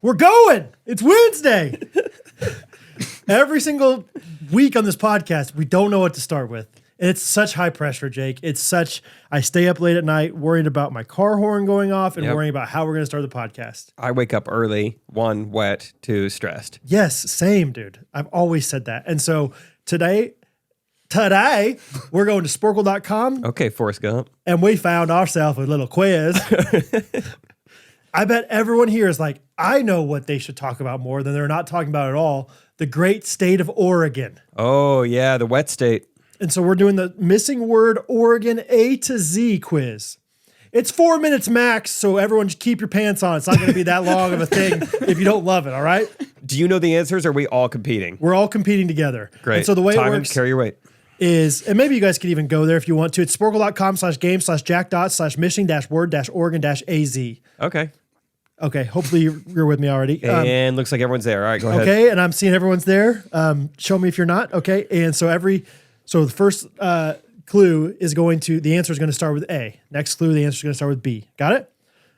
We're going. It's Wednesday. Every single week on this podcast, we don't know what to start with. And it's such high pressure, Jake. I stay up late at night worrying about my car horn going off and worrying about how we're going to start the podcast. I wake up early, 1, wet, 2, stressed. Yes, same, dude. I've always said that. And so today, we're going to sporkle.com. Okay, Forrest Gump. And we found ourselves a little quiz. I bet everyone here is like, I know what they should talk about more than they're not talking about at all. The great state of Oregon. Oh, yeah, the wet state. And so we're doing the missing word Oregon A to Z quiz. It's 4 minutes max, so everyone just keep your pants on. It's not going to be that long of a thing if you don't love it, all right? Do you know the answers, or are we all competing? We're all competing together. Great. And so the way Timon, it works carry your weight. is, and maybe you guys could even go there if you want to. It's sporkle.com/game/jack./mission-word-oregon-az. Okay, hopefully you're with me already. And looks like everyone's there. All right, go ahead. Okay, and I'm seeing everyone's there. Show me if you're not. Okay, and so the first clue is the answer is going to start with A. Next clue, the answer is going to start with B. Got it?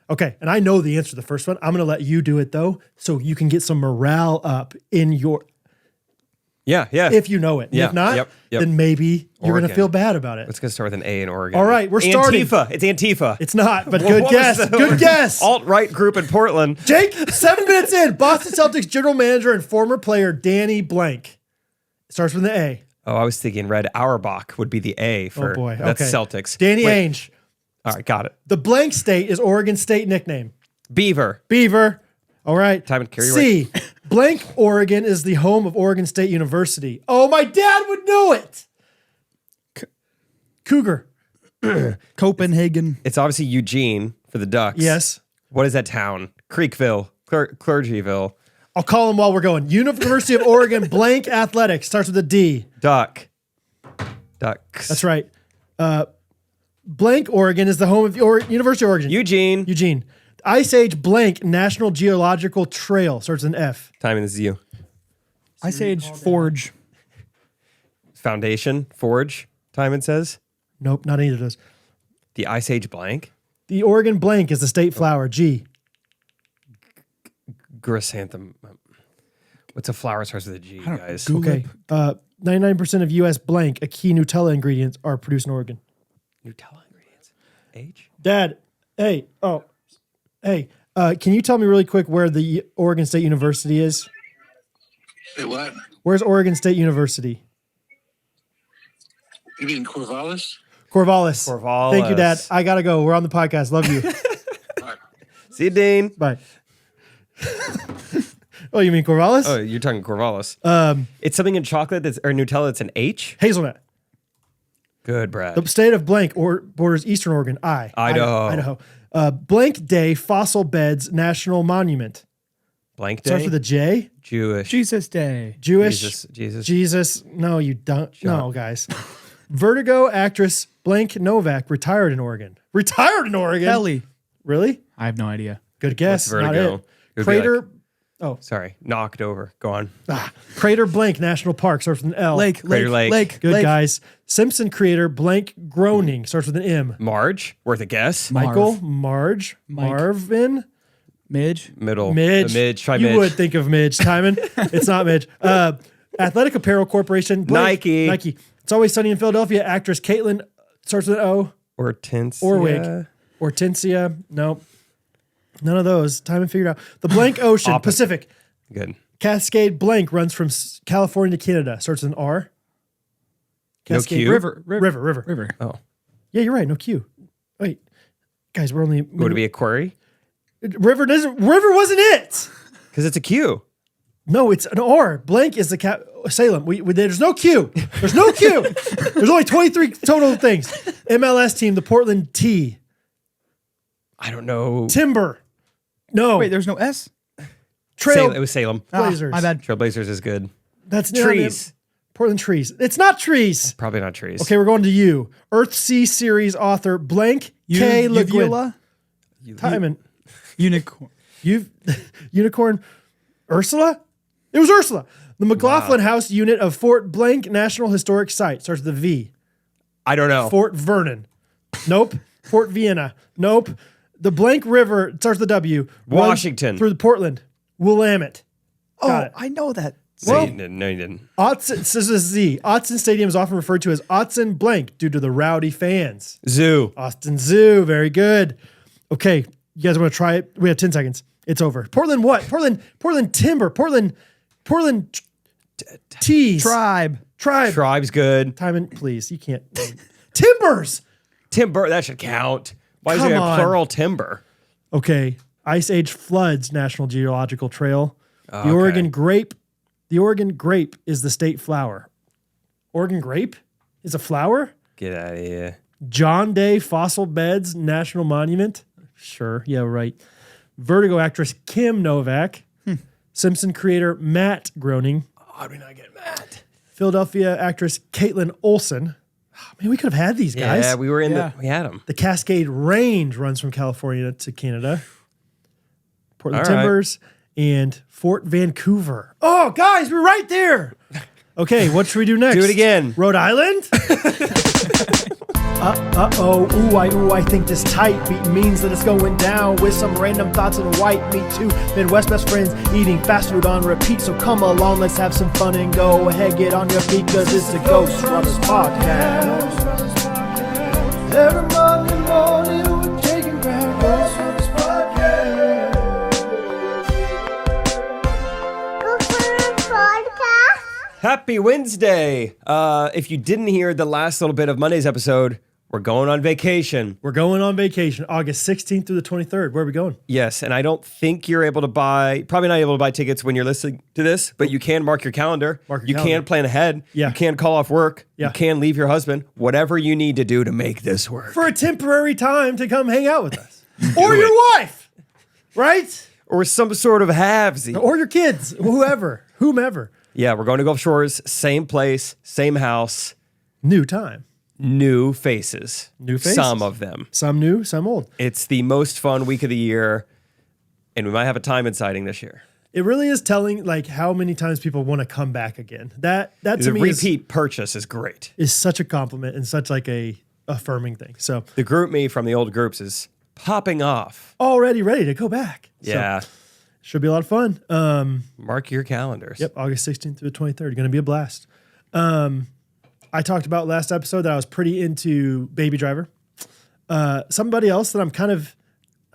Okay, and I know the answer to the first one. I'm going to let you do it though, so you can get some morale up in your. Yeah. If you know it. Yeah, If not, yep. then maybe you're going to feel bad about it. Let's go start with an A in Oregon. All right, we're starting. Antifa. It's Antifa. It's not, but good guess. Good guess. Alt-right group in Portland. Jake, 7 minutes in, Boston Celtics general manager and former player Danny Blank. It starts with an A. Oh, I was thinking Red Auerbach would be the A for Oh boy, that's okay. Celtics. Danny Ainge. All right, got it. The blank state is Oregon State nickname. Beaver. All right. Time and carry C. Blank, Oregon is the home of Oregon State University. Oh, my dad would know it. Cougar. Copenhagen. It's obviously Eugene for the Ducks. Yes. What is that town? Creekville. Clergyville. I'll call them while we're going. University of Oregon blank athletics starts with a D. Ducks. That's right. Blank, Oregon is the home of University of Oregon. Eugene. Ice Age blank National Geological Trail starts with an F. Timon, this is you. Ice Age Forge. Foundation. Forge. Timon says. Nope, not either of those. The Ice Age blank. The Oregon blank is the state flower. G. Chrysanthemum. What's a flower that starts with a G, guys? Okay. 99% of U.S. blank, a key Nutella ingredients, are produced in Oregon. Nutella ingredients. H? Dad, hey, can you tell me really quick where the Oregon State University is? Hey, what? Where's Oregon State University? You mean Corvallis? Corvallis. Thank you, Dad. I got to go. We're on the podcast. Love you. Right. See you, Dean. Bye. Oh, you mean Corvallis? Oh, you're talking Corvallis. It's something in chocolate or Nutella that's an H? Hazelnut. Good, Brad. The state of blank borders Eastern Oregon. Idaho. Blank Day Fossil Beds National Monument. Blank Day? Starts with a J. Jewish. Jesus Day. Jewish. Jesus. No, you don't. No, guys. Vertigo actress blank Novak retired in Oregon. Kelly. Really? I have no idea. Good guess. What's Not Vertigo? it. It would be Crater. Sorry. Knocked over. Go on. Crater blank National Park starts with an L. Crater Lake. Good guys. Simpson creator blank Groening starts with an M. Marge. Worth a guess. Michael. Marge. Mike. Marvin. Midge. Middle. Midge. Midge. Try you Midge. would think of Midge. Timon. It's not Midge. Athletic Apparel Corporation. Blank. Nike. It's Always Sunny in Philadelphia. Actress Caitlin starts with an O. Hortensia. Orwig. Hortensia. No. None of those. Timon figured out. The blank ocean. Pacific. Good. Cascade blank runs from California to Canada. Starts with an R. Cascade. Q? River. Oh. Yeah, you're right. No Q. Wait. Guys, we're only... Would it be a quarry? River wasn't it. Because it's a Q. No, it's an R. Blank is the Salem. There's no Q. There's no Q. There's only 23 total things. MLS team, the Portland T. I don't know. Timber. No. Wait, there's no S? It was Salem. Blazers. My bad. Trailblazers is good. That's trees. Portland trees. It's not trees. Probably not trees. Okay, we're going to you. Earth Sea series author blank K. Liquid. Uvula? Timon. Unicorn. Unicorn. Ursula? It was Ursula. The McLaughlin House unit of Fort Blank National Historic Site. Starts with a V. I don't know. Fort Vernon. Nope. Fort Vienna. Nope. The Blank River, it starts with a W. Washington. Through the Portland. Willamette. Got it. I know that. No, Well- you didn't. No, you didn't. Autzen, this is Z. Autzen Stadium is often referred to as Autzen Blank due to the rowdy fans. Zoo. Austin Zoo, very good. Okay, you guys want to try it? We have 10 seconds. It's over. Portland what? Portland Timber. Portland Tees. Tribe. Tribe. Tribe's good. Timon, please. You can't. Timbers. Timber, that should count. Why is Come it a on. plural timber? Okay. Ice Age Floods National Geological Trail. The Okay. Oregon grape. The Oregon grape is the state flower. Oregon grape is a flower? Get out of here. John Day Fossil Beds National Monument. Sure. Yeah, right. Vertigo actress Kim Novak. Simpson creator Matt Groening. How do we not get mad? Philadelphia actress Caitlin Olsen. Oh, man, we could have had these guys. Yeah, we were in Yeah. we had them. The Cascade Range runs from California to Canada. Portland All right. Timbers and Fort Vancouver. Oh, guys, we're right there. Okay, what should we do next? Do it again. Rhode Island? Ooh, I think this tight beat means that it's going down with some random thoughts and white meat too. Midwest best friends eating fast food on repeat. So come along, let's have some fun and go ahead, get on your feet, cause it's the Ghostrunners podcast. Every Monday morning we're taking back Ghostrunners podcast. Happy Wednesday. If you didn't hear the last little bit of Monday's episode, we're going on vacation. We're going on vacation August 16th through the 23rd. Where are we going? Yes, and I don't think you're able to probably not able to buy tickets when you're listening to this, but you can mark your calendar. Mark your you calendar. can plan ahead. Yeah. You can call off work. Yeah. You can leave your husband. Whatever you need to do to make this work. For a temporary time to come hang out with us. Or your wife, right? Or some sort of halvesy. Or your kids, whomever. Yeah, we're going to Gulf Shores, same place, same house, New time. new faces. New faces. Some of them. Some new, some old. It's the most fun week of the year, and we might have a Timon sighting this year. It really is telling like how many times people want to come back again. That to The me repeat purchase is great. is such a compliment and such like a affirming thing. So The group me from the old groups is popping off. already ready to go back. Yeah. So, should be a lot of fun. Mark your calendars. Yep, August 16th through the 23rd. Going to be a blast. I talked about last episode that I was pretty into Baby Driver. Somebody else that I'm kind of,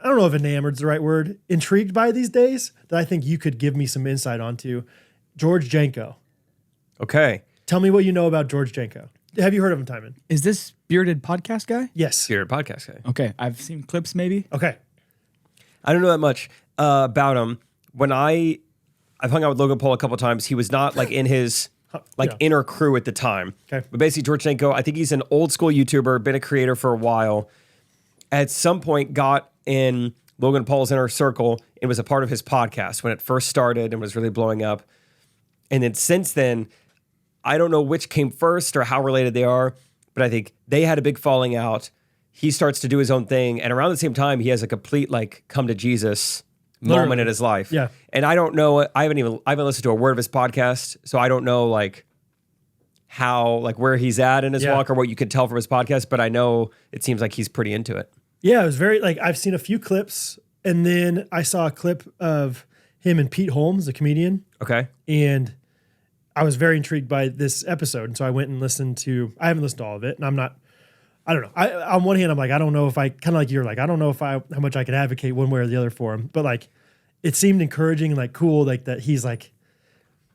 I don't know if enamored is the right word, intrigued by these days that I think you could give me some insight onto, George Janko. Okay. Tell me what you know about George Janko. Have you heard of him, Timon? Is this bearded podcast guy? Yes. You're a podcast guy. Okay, I've seen clips maybe. Okay. I don't know that much about him. When I've hung out with Logan Paul a couple times, he was not like in his Yeah. inner crew at the time. Okay. But basically, George Janko, I think he's an old school YouTuber, been a creator for a while. At some point, got in Logan Paul's inner circle and was a part of his podcast when it first started and was really blowing up. And then since then, I don't know which came first or how related they are, but I think they had a big falling out. He starts to do his own thing, and around the same time, he has a complete like come to Jesus moment Literally. in his life. Yeah. And I don't know. I haven't listened to a word of his podcast, so I don't know like how like where he's at in his Yeah. walk or what you could tell from his podcast. But I know it seems like he's pretty into it. Yeah, it was very like I've seen a few clips, and then I saw a clip of him and Pete Holmes, the comedian, Okay. and I was very intrigued by this episode. And so I went and listened to. I haven't listened to all of it, and I don't know. On one hand, I'm like, I don't know if I kind of like you're like, I don't know if how much I can advocate one way or the other for him, but like, it seemed encouraging and like cool, like that he's like,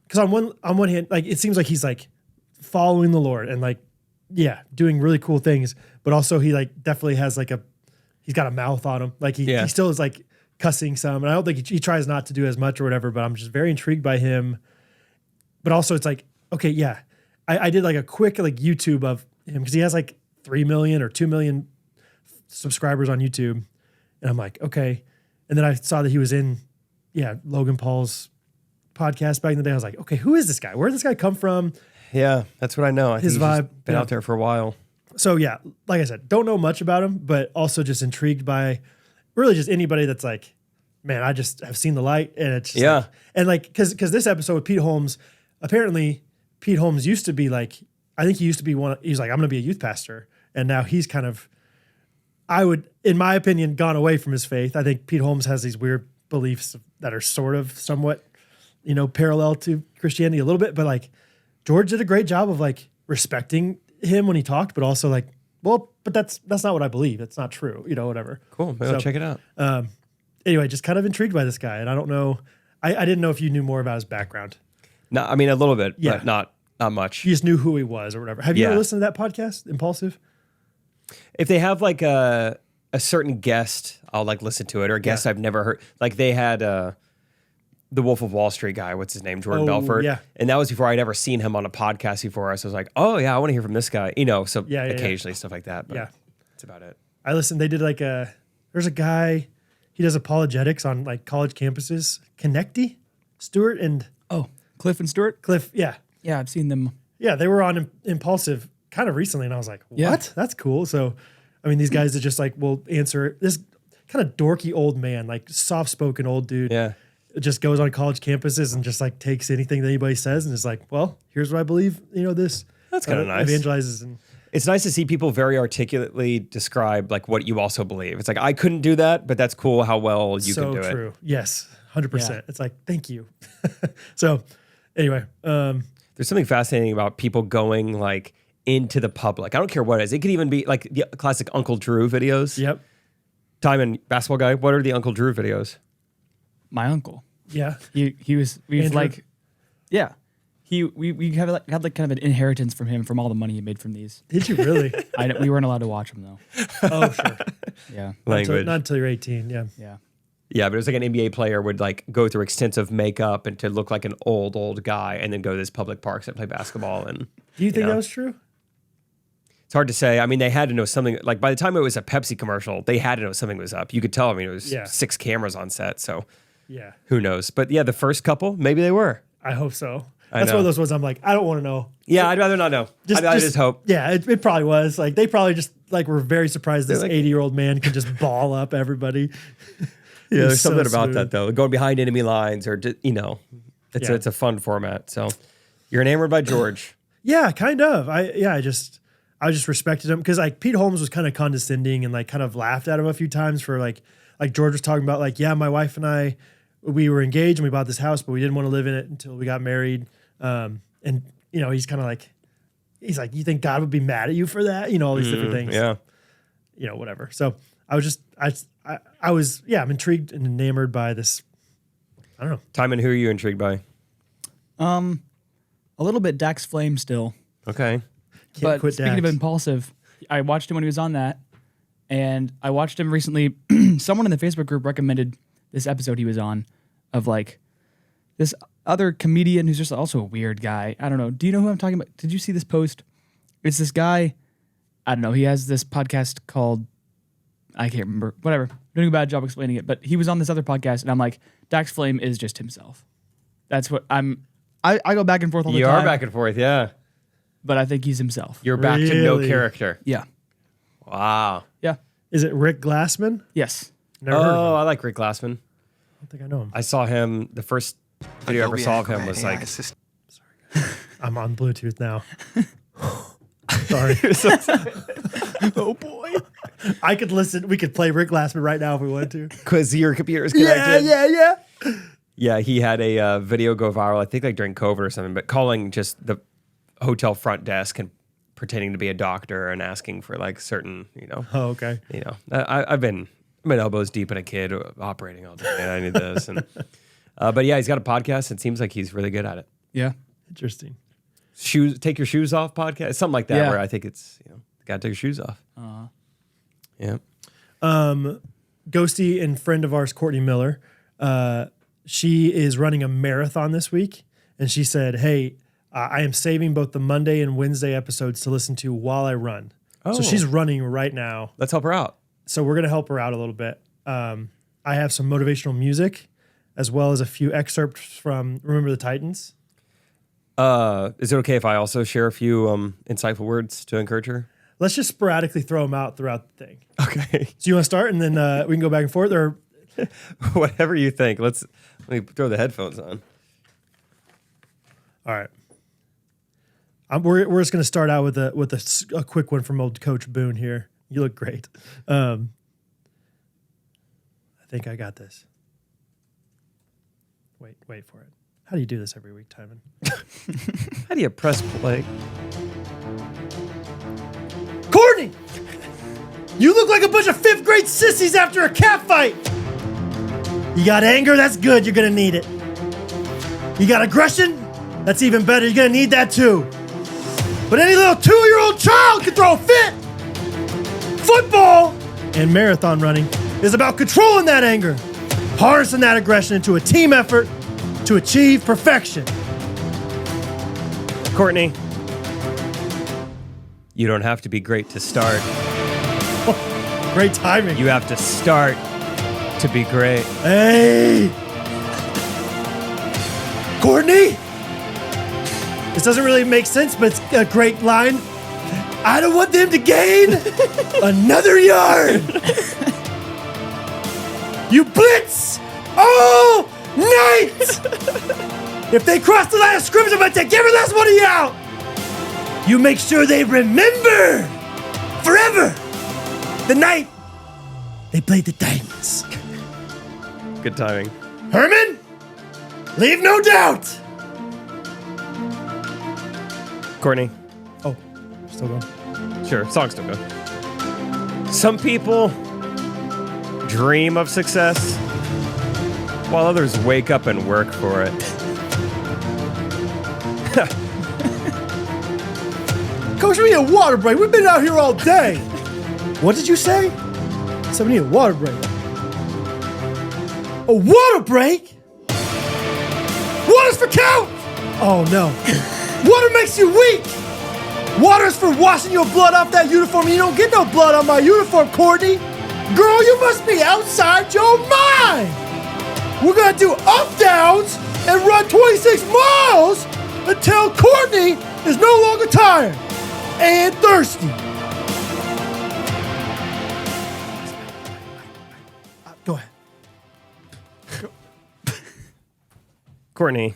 because on one hand, like it seems like he's like following the Lord and like, yeah, doing really cool things, but also he like definitely has like he's got a mouth on him, like he still is like cussing some, and I don't think he tries not to do as much or whatever, but I'm just very intrigued by him. But also, it's like, okay, yeah, I did like a quick like YouTube of him because he has like 3 million or 2 million subscribers on YouTube. And I'm like, okay. And then I saw that he was in, Logan Paul's podcast back in the day. I was like, okay, who is this guy? Where did this guy come from? Yeah, that's what I know. I His think he's vibe, just been yeah. out there for a while. So yeah, like I said, don't know much about him, but also just intrigued by really just anybody that's like, man, I just have seen the light. And it's just Yeah. like, and like, cause this episode with Pete Holmes, apparently Pete Holmes used to be like, I think he used to be he's like, I'm going to be a youth pastor. And now he's kind of, in my opinion, gone away from his faith. I think Pete Holmes has these weird beliefs that are sort of somewhat, parallel to Christianity a little bit. But like George did a great job of like respecting him when he talked, but also like, well, but that's not what I believe. It's not true, whatever. Cool. Maybe I'll check it out. Anyway, just kind of intrigued by this guy. And I don't know, I didn't know if you knew more about his background. No, I mean, a little bit, Yeah. but not much. You just knew who he was or whatever. Have you Yeah. ever listened to that podcast, Impulsive? If they have like a certain guest, I'll like listen to it, or a guest I've never heard. Like they had the Wolf of Wall Street guy, what's his name? Jordan Oh, Belfort. yeah. And that was before I'd ever seen him on a podcast before. So I was like, oh yeah, I want to hear from this guy. So Yeah, occasionally stuff like that. But Yeah. that's about it. I listened. They did like there's a guy, he does apologetics on like college campuses. Connecty, Stewart and Oh, Cliff and Stewart? Cliff. Yeah. Yeah, I've seen them. Yeah. They were on Impulsive kind of recently. And I was like, what? Yeah. That's cool. So, I mean, these guys that just like will answer this kind of dorky old man, like soft spoken old dude. Yeah. Just goes on college campuses and just like takes anything that anybody says and is like, well, here's what I believe, this. That's kinda nice. Evangelizes and It's nice to see people very articulately describe like what you also believe. It's like, I couldn't do that, but that's cool how well you so can do true. it. Yes, 100%. Yeah. It's like, thank you. So anyway, There's something fascinating about people going like into the public. I don't care what it is. It could even be like the classic Uncle Drew videos. yep. Timon, basketball guy. What are the Uncle Drew videos? My uncle. Yeah. He was Andrew? like, yeah. We had like kind of an inheritance from him from all the money he made from these. Did you really? We weren't allowed to watch them though. Oh, sure. Yeah. Language. Not until you're 18. Yeah. Yeah. Yeah, but it was like an NBA player would like go through extensive makeup and to look like an old guy and then go to this public parks and play basketball. And Do you think know. that was true? it's hard to say. I mean, they had to know something. Like by the time it was a Pepsi commercial, they had to know something was up. You could tell. I mean, it was Yeah. 6 cameras on set. So Yeah. who knows? But yeah, the first couple, maybe they were. I hope so. I That's know. one of those ones I'm like, I don't want to know. Yeah, I'd rather not know. I just hope. Yeah, it probably was. Like, they probably just like were very surprised this like- 80-year-old man can just ball up everybody. Yeah, He's there's so something about smooth. that though. Going behind enemy lines or, it's Yeah. it's a fun format. So you're enamored by George. Yeah, kind of. I just respected him because like Pete Holmes was kind of condescending and like kind of laughed at him a few times for like George was talking about like, yeah, my wife and I, we were engaged and we bought this house, but we didn't want to live in it until we got married. And he's kind of like, he's like, you think God would be mad at you for that? All these different things. Yeah. Whatever. So I was just, I'm intrigued and enamored by this. I don't know. Timon, who are you intrigued by? A little bit Dax Flame still. Okay. Can't But quit speaking of Dax. Impulsive, I watched him when he was on that. And I watched him recently. Someone in the Facebook group recommended this episode he was on of like this other comedian who's just also a weird guy. I don't know. Do you know who I'm talking about? Did you see this post? It's this guy. I don't know. He has this podcast called, I can't remember. Whatever. Doing a bad job explaining it. But he was on this other podcast, and I'm like, Dax Flame is just himself. That's what I'm. I go back and forth all the You time. are back and forth, yeah. But I think he's himself. You're back to no Really? character. Yeah. Wow. Yeah. Is it Rick Glassman? Yes. Never heard of him. Oh, I like Rick Glassman. I don't think I know him. I saw him, the first video I ever saw of him was like, I'm on Bluetooth now. Sorry. Oh boy. I could listen. We could play Rick Glassman right now if we wanted to. because your computer is connected. Yeah. Yeah, he had a video go viral, I think like during COVID or something, but calling just the hotel front desk and pretending to be a doctor and asking for like certain, Oh, okay. I've been elbows deep in a kid operating all day and I need this. And but yeah, he's got a podcast. It seems like he's really good at it. Yeah. Interesting. Take your shoes off podcast, something like that, Yeah. where I think it's, gotta take your shoes off. Yeah. Ghosty and friend of ours, Courtney Miller, she is running a marathon this week. And she said, hey, I am saving both the Monday and Wednesday episodes to listen to while I run. Oh. So she's running right now. Let's help her out. So we're going to help her out a little bit. I have some motivational music as well as a few excerpts from Remember the Titans. Is it okay if I also share a few insightful words to encourage her? Let's just sporadically throw them out throughout the thing. Okay. So you want to start and then we can go back and forth, or Whatever you think. Let me throw the headphones on. all right. We're just going to start out with a quick one from old Coach Boone here. You look great. I think I got this. Wait for it. How do you do this every week, Timon? How do you press play? Courtney! You look like a bunch of 5th grade sissies after a cat fight! You got anger? That's good. You're gonna need it. You got aggression? That's even better. You're gonna need that too. But any little 2-year-old child can throw a fit! Football and marathon running is about controlling that anger, harnessing that aggression into a team effort to achieve perfection. Courtney, you don't have to be great to start. Great timing. You have to start to be great. Hey! Courtney? This doesn't really make sense, but it's a great line. I don't want them to gain another yard. You blitz all night. If they cross the line of scrimmage, I'm going to take every last one of you out. You make sure they remember forever the night they played the Titans. Good timing. Herman, leave no doubt. Courtney, Oh, still going. sure, song's still good. Some people dream of success, while others wake up and work for it. Coach, we need a water break. We've been out here all day. What did you say? So we need a water break. A water break? Water's for count! Oh no. Water makes you weak! Water's for washing your blood off that uniform. You don't get no blood on my uniform, Courtney. Girl, you must be outside your mind! We're gonna do up downs and run 26 miles until Courtney is no longer tired and thirsty. Go ahead. Courtney,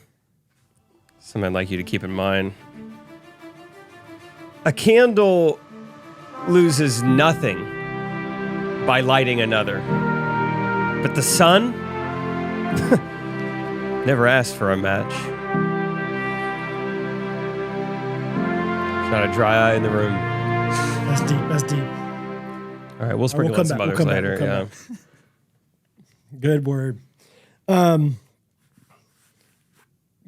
something I'd like you to keep in mind. A candle loses nothing by lighting another. But the sun never asked for a match. There's not a dry eye in the room. That's deep. That's deep. All right, we'll sprinkle come on some back, we'll others come back, later. we'll come Yeah. back. Good word.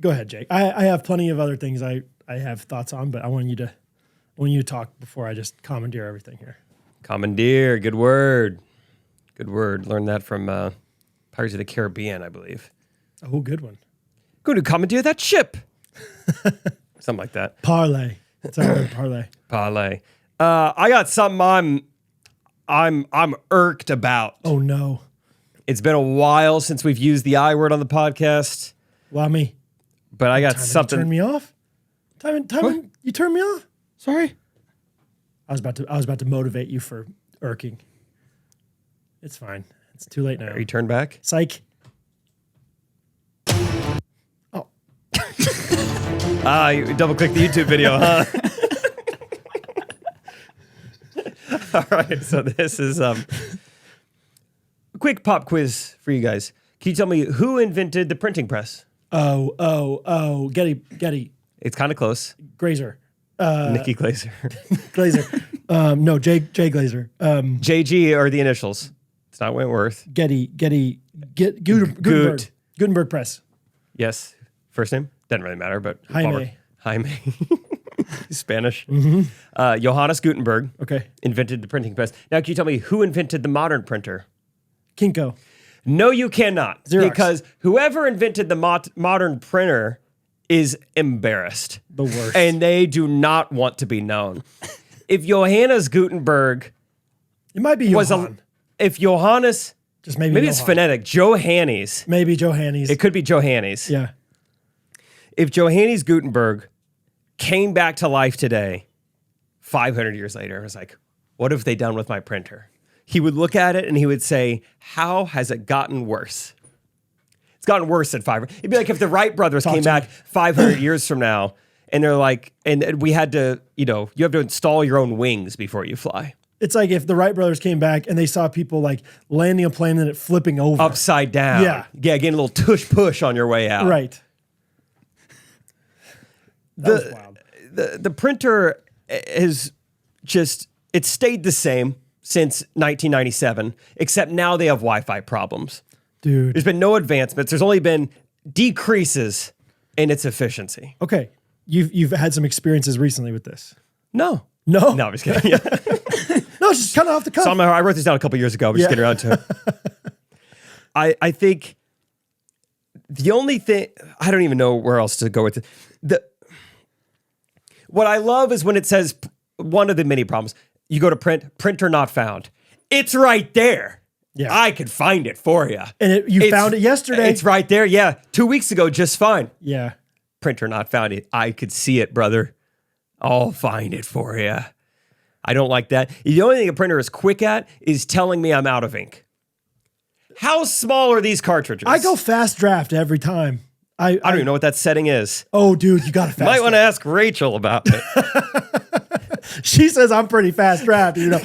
Go ahead, Jake. I have plenty of other things I have thoughts on, but I want you to talk before I just commandeer everything here. Commandeer, good word. Good word. Learned that from Pirates of the Caribbean, I believe. Oh, good one. Going to commandeer that ship. Something like that. Parlay. That's our word, parlay. Parlay. I got something I'm irked about. Oh no. It's been a while since we've used the I word on the podcast, Why me? but I got Timon, something. You turned me off. Timon, you turned me off. Sorry. I was about to motivate you for irking. It's fine. It's too late now. Are you turned back? Psych. Oh, You double click the YouTube video, huh? All right, so this is a quick pop quiz for you guys. Can you tell me who invented the printing press? oh. Getty. It's kind of close. Grazer. Nikki Glazer. Glazer. No, Jay Glazer. JG are the initials. It's not Wentworth. Gutenberg. Gutenberg Press. Yes. First name? Doesn't really matter, but Jaime. Jaime. Spanish. Johannes Gutenberg Okay. invented the printing press. Now, can you tell me who invented the modern printer? Kinko. No, you cannot. Xerox. Because whoever invented the modern printer is embarrassed. The worst. And they do not want to be known. If Johannes Gutenberg It might be was Johann. if Johannes, Just maybe maybe it's Johann. phonetic, Johannes. Maybe Johannes. It could be Johannes. Yeah. If Johannes Gutenberg came back to life today, 500 years later, it was like, what have they done with my printer? He would look at it and he would say, how has it gotten worse? It's gotten worse at 500. It'd be like if the Wright brothers came back 500 years from now and they're like, and we had to, you have to install your own wings before you fly. it's like if the Wright brothers came back and they saw people like landing a plane and it flipping over. Upside down. Yeah. Yeah, getting a little tush push on your way out. Right. That was wild. The printer is just, it's stayed the same since 1997, except now they have Wi-Fi problems. Dude. There's been no advancements. There's only been decreases in its efficiency. Okay. You've had some experiences recently with this. No. No? No, I'm just kidding. Yeah. No, it's just kind of off the cuff. So I wrote this down a couple years ago. We're just getting around to it. I think the only thing, I don't even know where else to go with it. What I love is when it says one of the many problems. You go to printer not found. It's right there. Yeah. I could find it for you. And you found it yesterday. It's right there. Yeah. 2 weeks ago, just fine. Yeah. Printer not found it. I could see it, brother. I'll find it for you. I don't like that. The only thing a printer is quick at is telling me I'm out of ink. How small are these cartridges? I go fast draft every time. I don't even know what that setting is. Oh, dude, you got to fast Might want to draft. ask Rachel about it. She says I'm pretty fast draft, you know.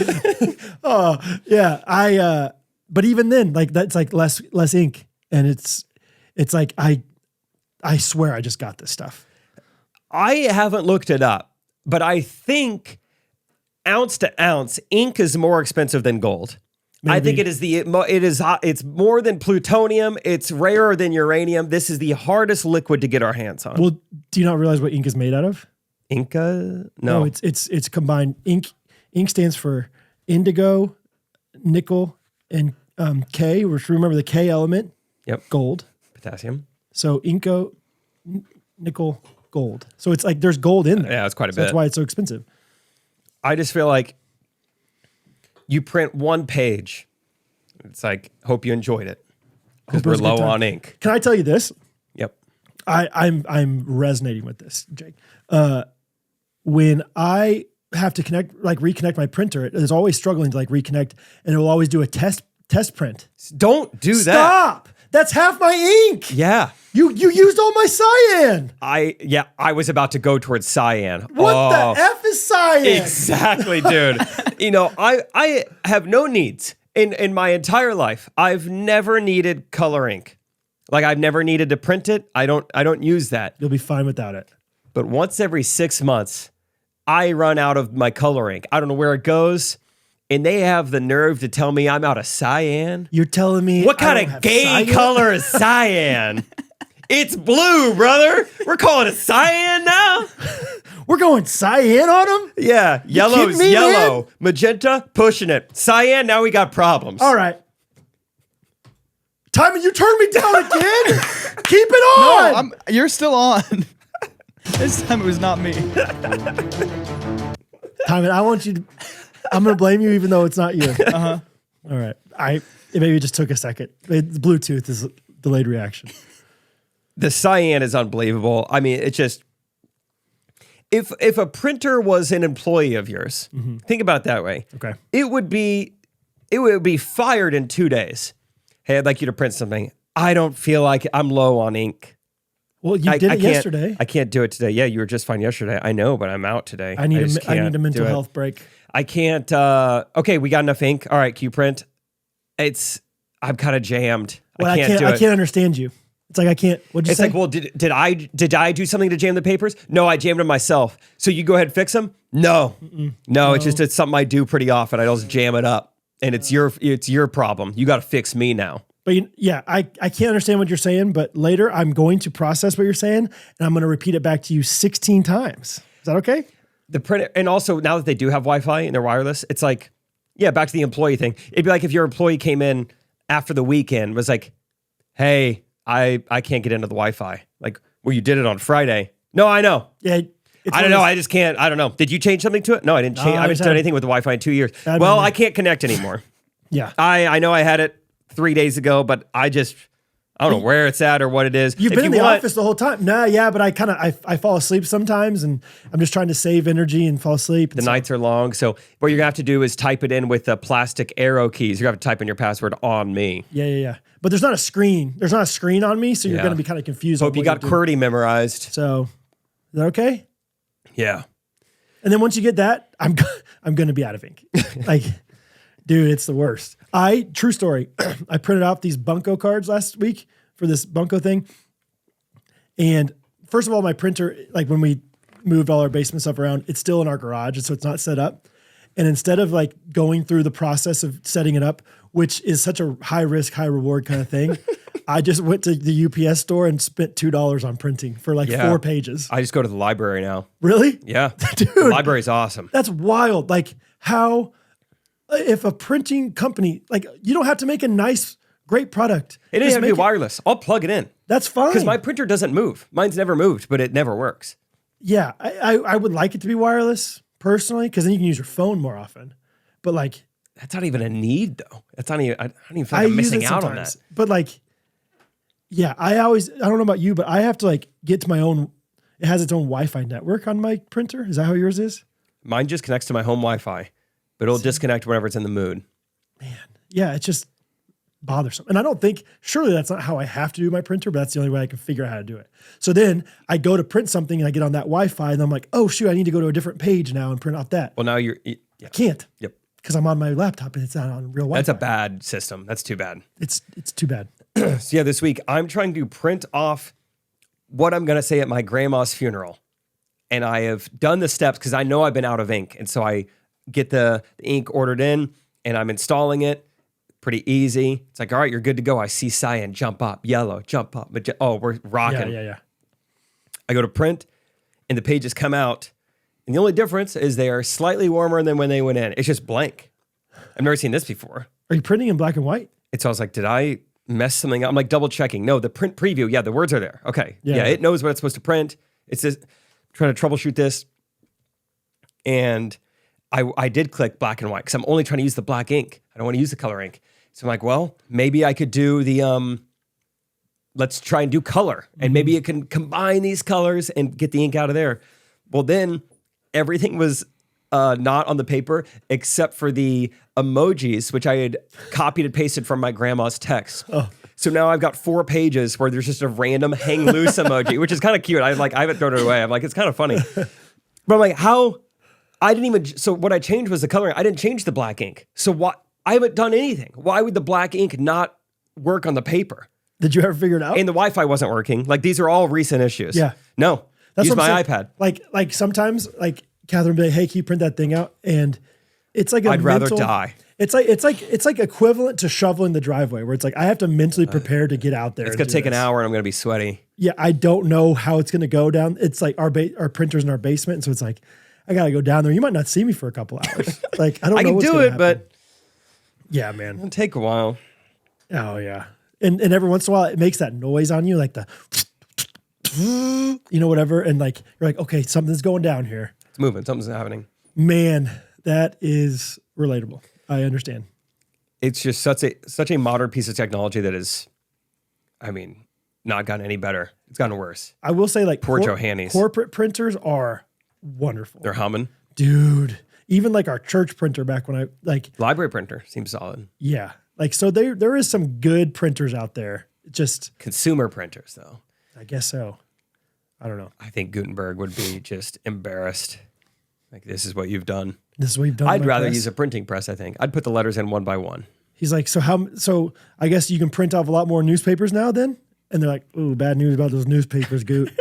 Oh, yeah. But even then, like that's like less ink. And it's like I swear I just got this stuff. I haven't looked it up, but I think ounce to ounce, ink is more expensive than gold. Maybe. I think it's more than plutonium. It's rarer than uranium. This is the hardest liquid to get our hands on. Well, do you not realize what ink is made out of? Inca? No. It's combined. Ink stands for indigo, nickel, and K. Which remember the K element. Yep. Gold. Potassium. So inco, nickel, gold. So it's like there's gold in there. Yeah, it's quite a bit. That's why it's so expensive. I just feel like you print one page. It's like, hope you enjoyed it. Because Hope it we're was a good low time. on ink. Can I tell you this? Yep. I'm resonating with this, Jake. When I have to reconnect my printer, it's always struggling to reconnect, and it will always do a test print. Don't do that. Stop! That's half my ink. Yeah. You used all my cyan. I was about to go towards cyan. What the F is cyan? Exactly, dude. I have no needs in my entire life. I've never needed color ink. Like I've never needed to print it. I don't use that. You'll be fine without it. But once every 6 months, I run out of my color ink. I don't know where it goes. And they have the nerve to tell me I'm out of cyan. You're telling me What I kind don't of have gay cyan? color is cyan? It's blue, brother. We're calling it cyan now. We're going cyan on them? Yeah, yellow's kidding me, yellow. man? Magenta, pushing it. Cyan, now we got problems. All right. Timon, you turned me down again? Keep it on. No, you're still on. This time it was not me. Timon, I want you to... I'm going to blame you even though it's not you. Uh-huh. All right. It maybe just took a second. Bluetooth is delayed reaction. The cyan is unbelievable. I mean, it's just... If a printer was an employee of yours, think about it that way. Okay. It would be fired in 2 days. Hey, I'd like you to print something. I don't feel like I'm low on ink. Well, you did it yesterday. I can't do it today. Yeah, you were just fine yesterday. I know, but I'm out today. I need just a can't mental do it. health break. I can't. Okay, we got enough ink. All right, Q print. I'm kind of jammed. Well, I can't do it. I can't understand you. It's like I can't. What'd you It's say? like, well, did I do something to jam the papers? No, I jammed them myself. So you go ahead and fix them? No, no. It's something I do pretty often. I just jam it up, and it's your problem. You got to fix me now. But I can't understand what you're saying. But later, I'm going to process what you're saying, and I'm going to repeat it back to you 16 times. Is that okay? The printer, and also now that they do have Wi-Fi and they're wireless, it's like, yeah, back to the employee thing. It'd be like if your employee came in after the weekend, was like, hey, I can't get into the Wi-Fi. Like, well, you did it on Friday. No, I know. Yeah. I don't know. I just can't. I don't know. Did you change something to it? No, I didn't change. I haven't done anything with the Wi-Fi in 2 years. Well, I can't connect anymore. Yeah. I know I had it 3 days ago, but I don't know where it's at or what it is. You've been in the office the whole time. Nah, yeah, but I fall asleep sometimes, and I'm just trying to save energy and fall asleep. The nights are long, so what you're gonna have to do is type it in with the plastic arrow keys. You're gonna have to type in your password on me. Yeah. But there's not a screen. There's not a screen on me, so you're gonna be kind of confused. Hope you got QWERTY memorized. So, is that okay? Yeah. And then once you get that, I'm going to be out of ink. Like, dude, it's the worst. True story. I printed out these Bunko cards last week for this Bunko thing. And first of all, my printer, like when we moved all our basement stuff around, it's still in our garage. And so it's not set up. And instead of like going through the process of setting it up, which is such a high risk, high reward kind of thing, I just went to the UPS store and spent $2 on printing for like 4 pages. I just go to the library now. Really? Yeah. Dude. The library's awesome. That's wild. Like how, if a printing company, like you don't have to make a nice, great product. It doesn't have to be wireless. I'll plug it in. That's fine. Because my printer doesn't move. Mine's never moved, but it never works. Yeah. I would like it to be wireless personally, because then you can use your phone more often. But like, that's not even a need though. That's not even, I don't even feel like I'm missing out on that. But like, yeah, I don't know about you, but I have to like get to my own, it has its own Wi-Fi network on my printer. Is that how yours is? Mine just connects to my home Wi-Fi, but it'll disconnect whenever it's in the mood. Man, yeah, it's just bothersome. And I don't think, surely that's not how I have to do my printer, but that's the only way I can figure out how to do it. So then I go to print something and I get on that Wi-Fi and I'm like, oh shoot, I need to go to a different page now and print out that. Well, now yeah. I can't. Yep. Because I'm on my laptop and it's not on real Wi-Fi. That's a bad system. That's too bad. It's too bad. So yeah, this week I'm trying to print off what I'm going to say at my grandma's funeral. And I have done the steps because I know I've been out of ink. And so I get the ink ordered in and I'm installing it. Pretty easy. It's like, all right, you're good to go. I see cyan, jump up, yellow, jump up. Oh, we're rocking. Yeah. I go to print and the pages come out. And the only difference is they are slightly warmer than when they went in. It's just blank. I've never seen this before. Are you printing in black and white? So I was like, did I mess something up? I'm like double checking. No, the print preview. Yeah, the words are there. Okay. Yeah, it knows what it's supposed to print. It's just trying to troubleshoot this. And I did click black and white because I'm only trying to use the black ink. I don't want to use the color ink. So I'm like, well, maybe I could do the, let's try and do color. And maybe it can combine these colors and get the ink out of there. Well, then everything was not on the paper except for the emojis, which I had copied and pasted from my grandma's text. Oh. So now I've got 4 pages where there's just a random hang loose emoji, which is kind of cute. I haven't thrown it away. I'm like, it's kind of funny. But I'm like, so what I changed was the coloring. I didn't change the black ink. So what? I haven't done anything. Why would the black ink not work on the paper? Did you ever figure it out? And the Wi-Fi wasn't working. Like these are all recent issues. Yeah. No. That's use what my I'm saying. iPad. Like sometimes like Catherine would be like, hey, can you print that thing out? And it's like I'd rather die. It's like equivalent to shoveling the driveway where it's like I have to mentally prepare to get out there. It's gonna take an hour and I'm gonna be sweaty. Yeah, I don't know how it's gonna go down. It's like our printer's in our basement, and so it's like I gotta go down there. You might not see me for a couple hours. Like I don't know. I can what's do gonna it, happen. but yeah, man, it'll take a while. Oh yeah, and every once in a while it makes that noise on you, like the whatever, and like you're like, okay, something's going down here. It's moving. Something's happening. Man, that is relatable. I understand. It's just such a modern piece of technology that is, I mean, not gotten any better. It's gotten worse. I will say, like, poor Johannes. Corporate printers are wonderful. They're humming. Dude. Even like our church printer back when library printer seems solid. Yeah. Like, so there is some good printers out there. Just consumer printers though. I guess so. I don't know. I think Gutenberg would be just embarrassed. Like, this is what you've done. This is what you've done. I'd rather use a printing press, I think. I'd put the letters in one by one. He's like, so I guess you can print off a lot more newspapers now then? And they're like, ooh, bad news about those newspapers, Goot.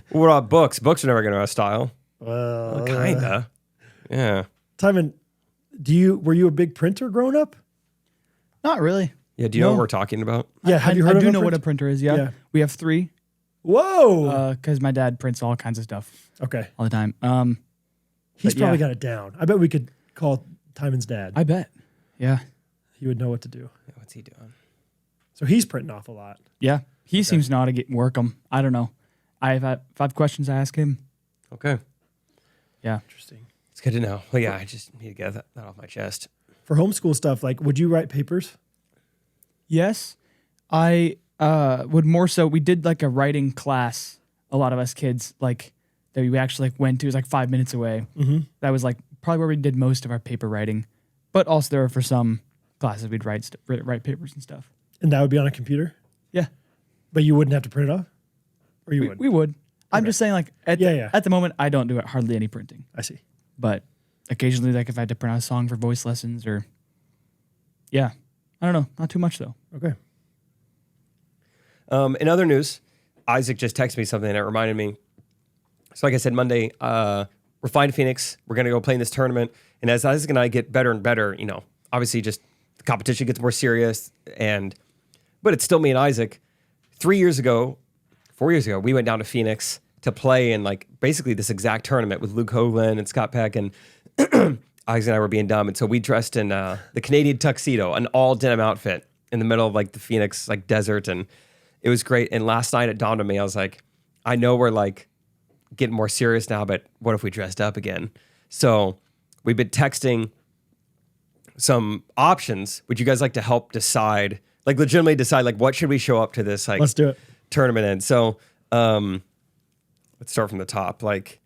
What about books? Books are never going to have style. Well, kinda. Yeah. Timon, were you a big printer growing up? Not really. Yeah, do you know what we're talking about? Yeah, have you heard I of do a know what printer? a printer is, yeah. We have 3. Whoa. Because my dad prints all kinds of stuff. Okay. All the time. He's probably got it down. I bet we could call Timon's dad. I bet. Yeah. He would know what to do. Yeah, what's he doing? So he's printing off a lot. Yeah. He seems to know how to work them. I don't know. If I have questions, I ask him. Okay. Yeah. Interesting. It's good to know. Well, yeah, I just need to get that off my chest. For homeschool stuff, like, would you write papers? Yes. I would more so. We did like a writing class, a lot of us kids, like, that we actually like went to. It was like 5 minutes away. Mm-hmm. That was like probably where we did most of our paper writing. But also there were for some classes we'd write papers and stuff. And that would be on a computer? Yeah. But you wouldn't have to print it off? Or you would? We would. I'm just saying, like, at the moment, I don't do hardly any printing. I see. But occasionally, like, if I had to print out a song for voice lessons or, I don't know. Not too much, though. Okay. In other news, Isaac just texted me something that reminded me. So like I said, Monday, we're flying to Phoenix. We're going to go play in this tournament. And as Isaac and I get better and better, obviously just the competition gets more serious. But it's still me and Isaac. 4 years ago, we went down to Phoenix to play in like basically this exact tournament with Luke Hoagland and Scott Peck. And Isaac and I were being dumb. And so we dressed in the Canadian tuxedo, an all denim outfit in the middle of like the Phoenix like desert. And it was great. And last night it dawned on me, I was like, I know we're like getting more serious now, but what if we dressed up again? So we've been texting some options. Would you guys like to help decide, like legitimately decide, like what should we show up to this like Let's do it. tournament in? So let's start from the top. Like,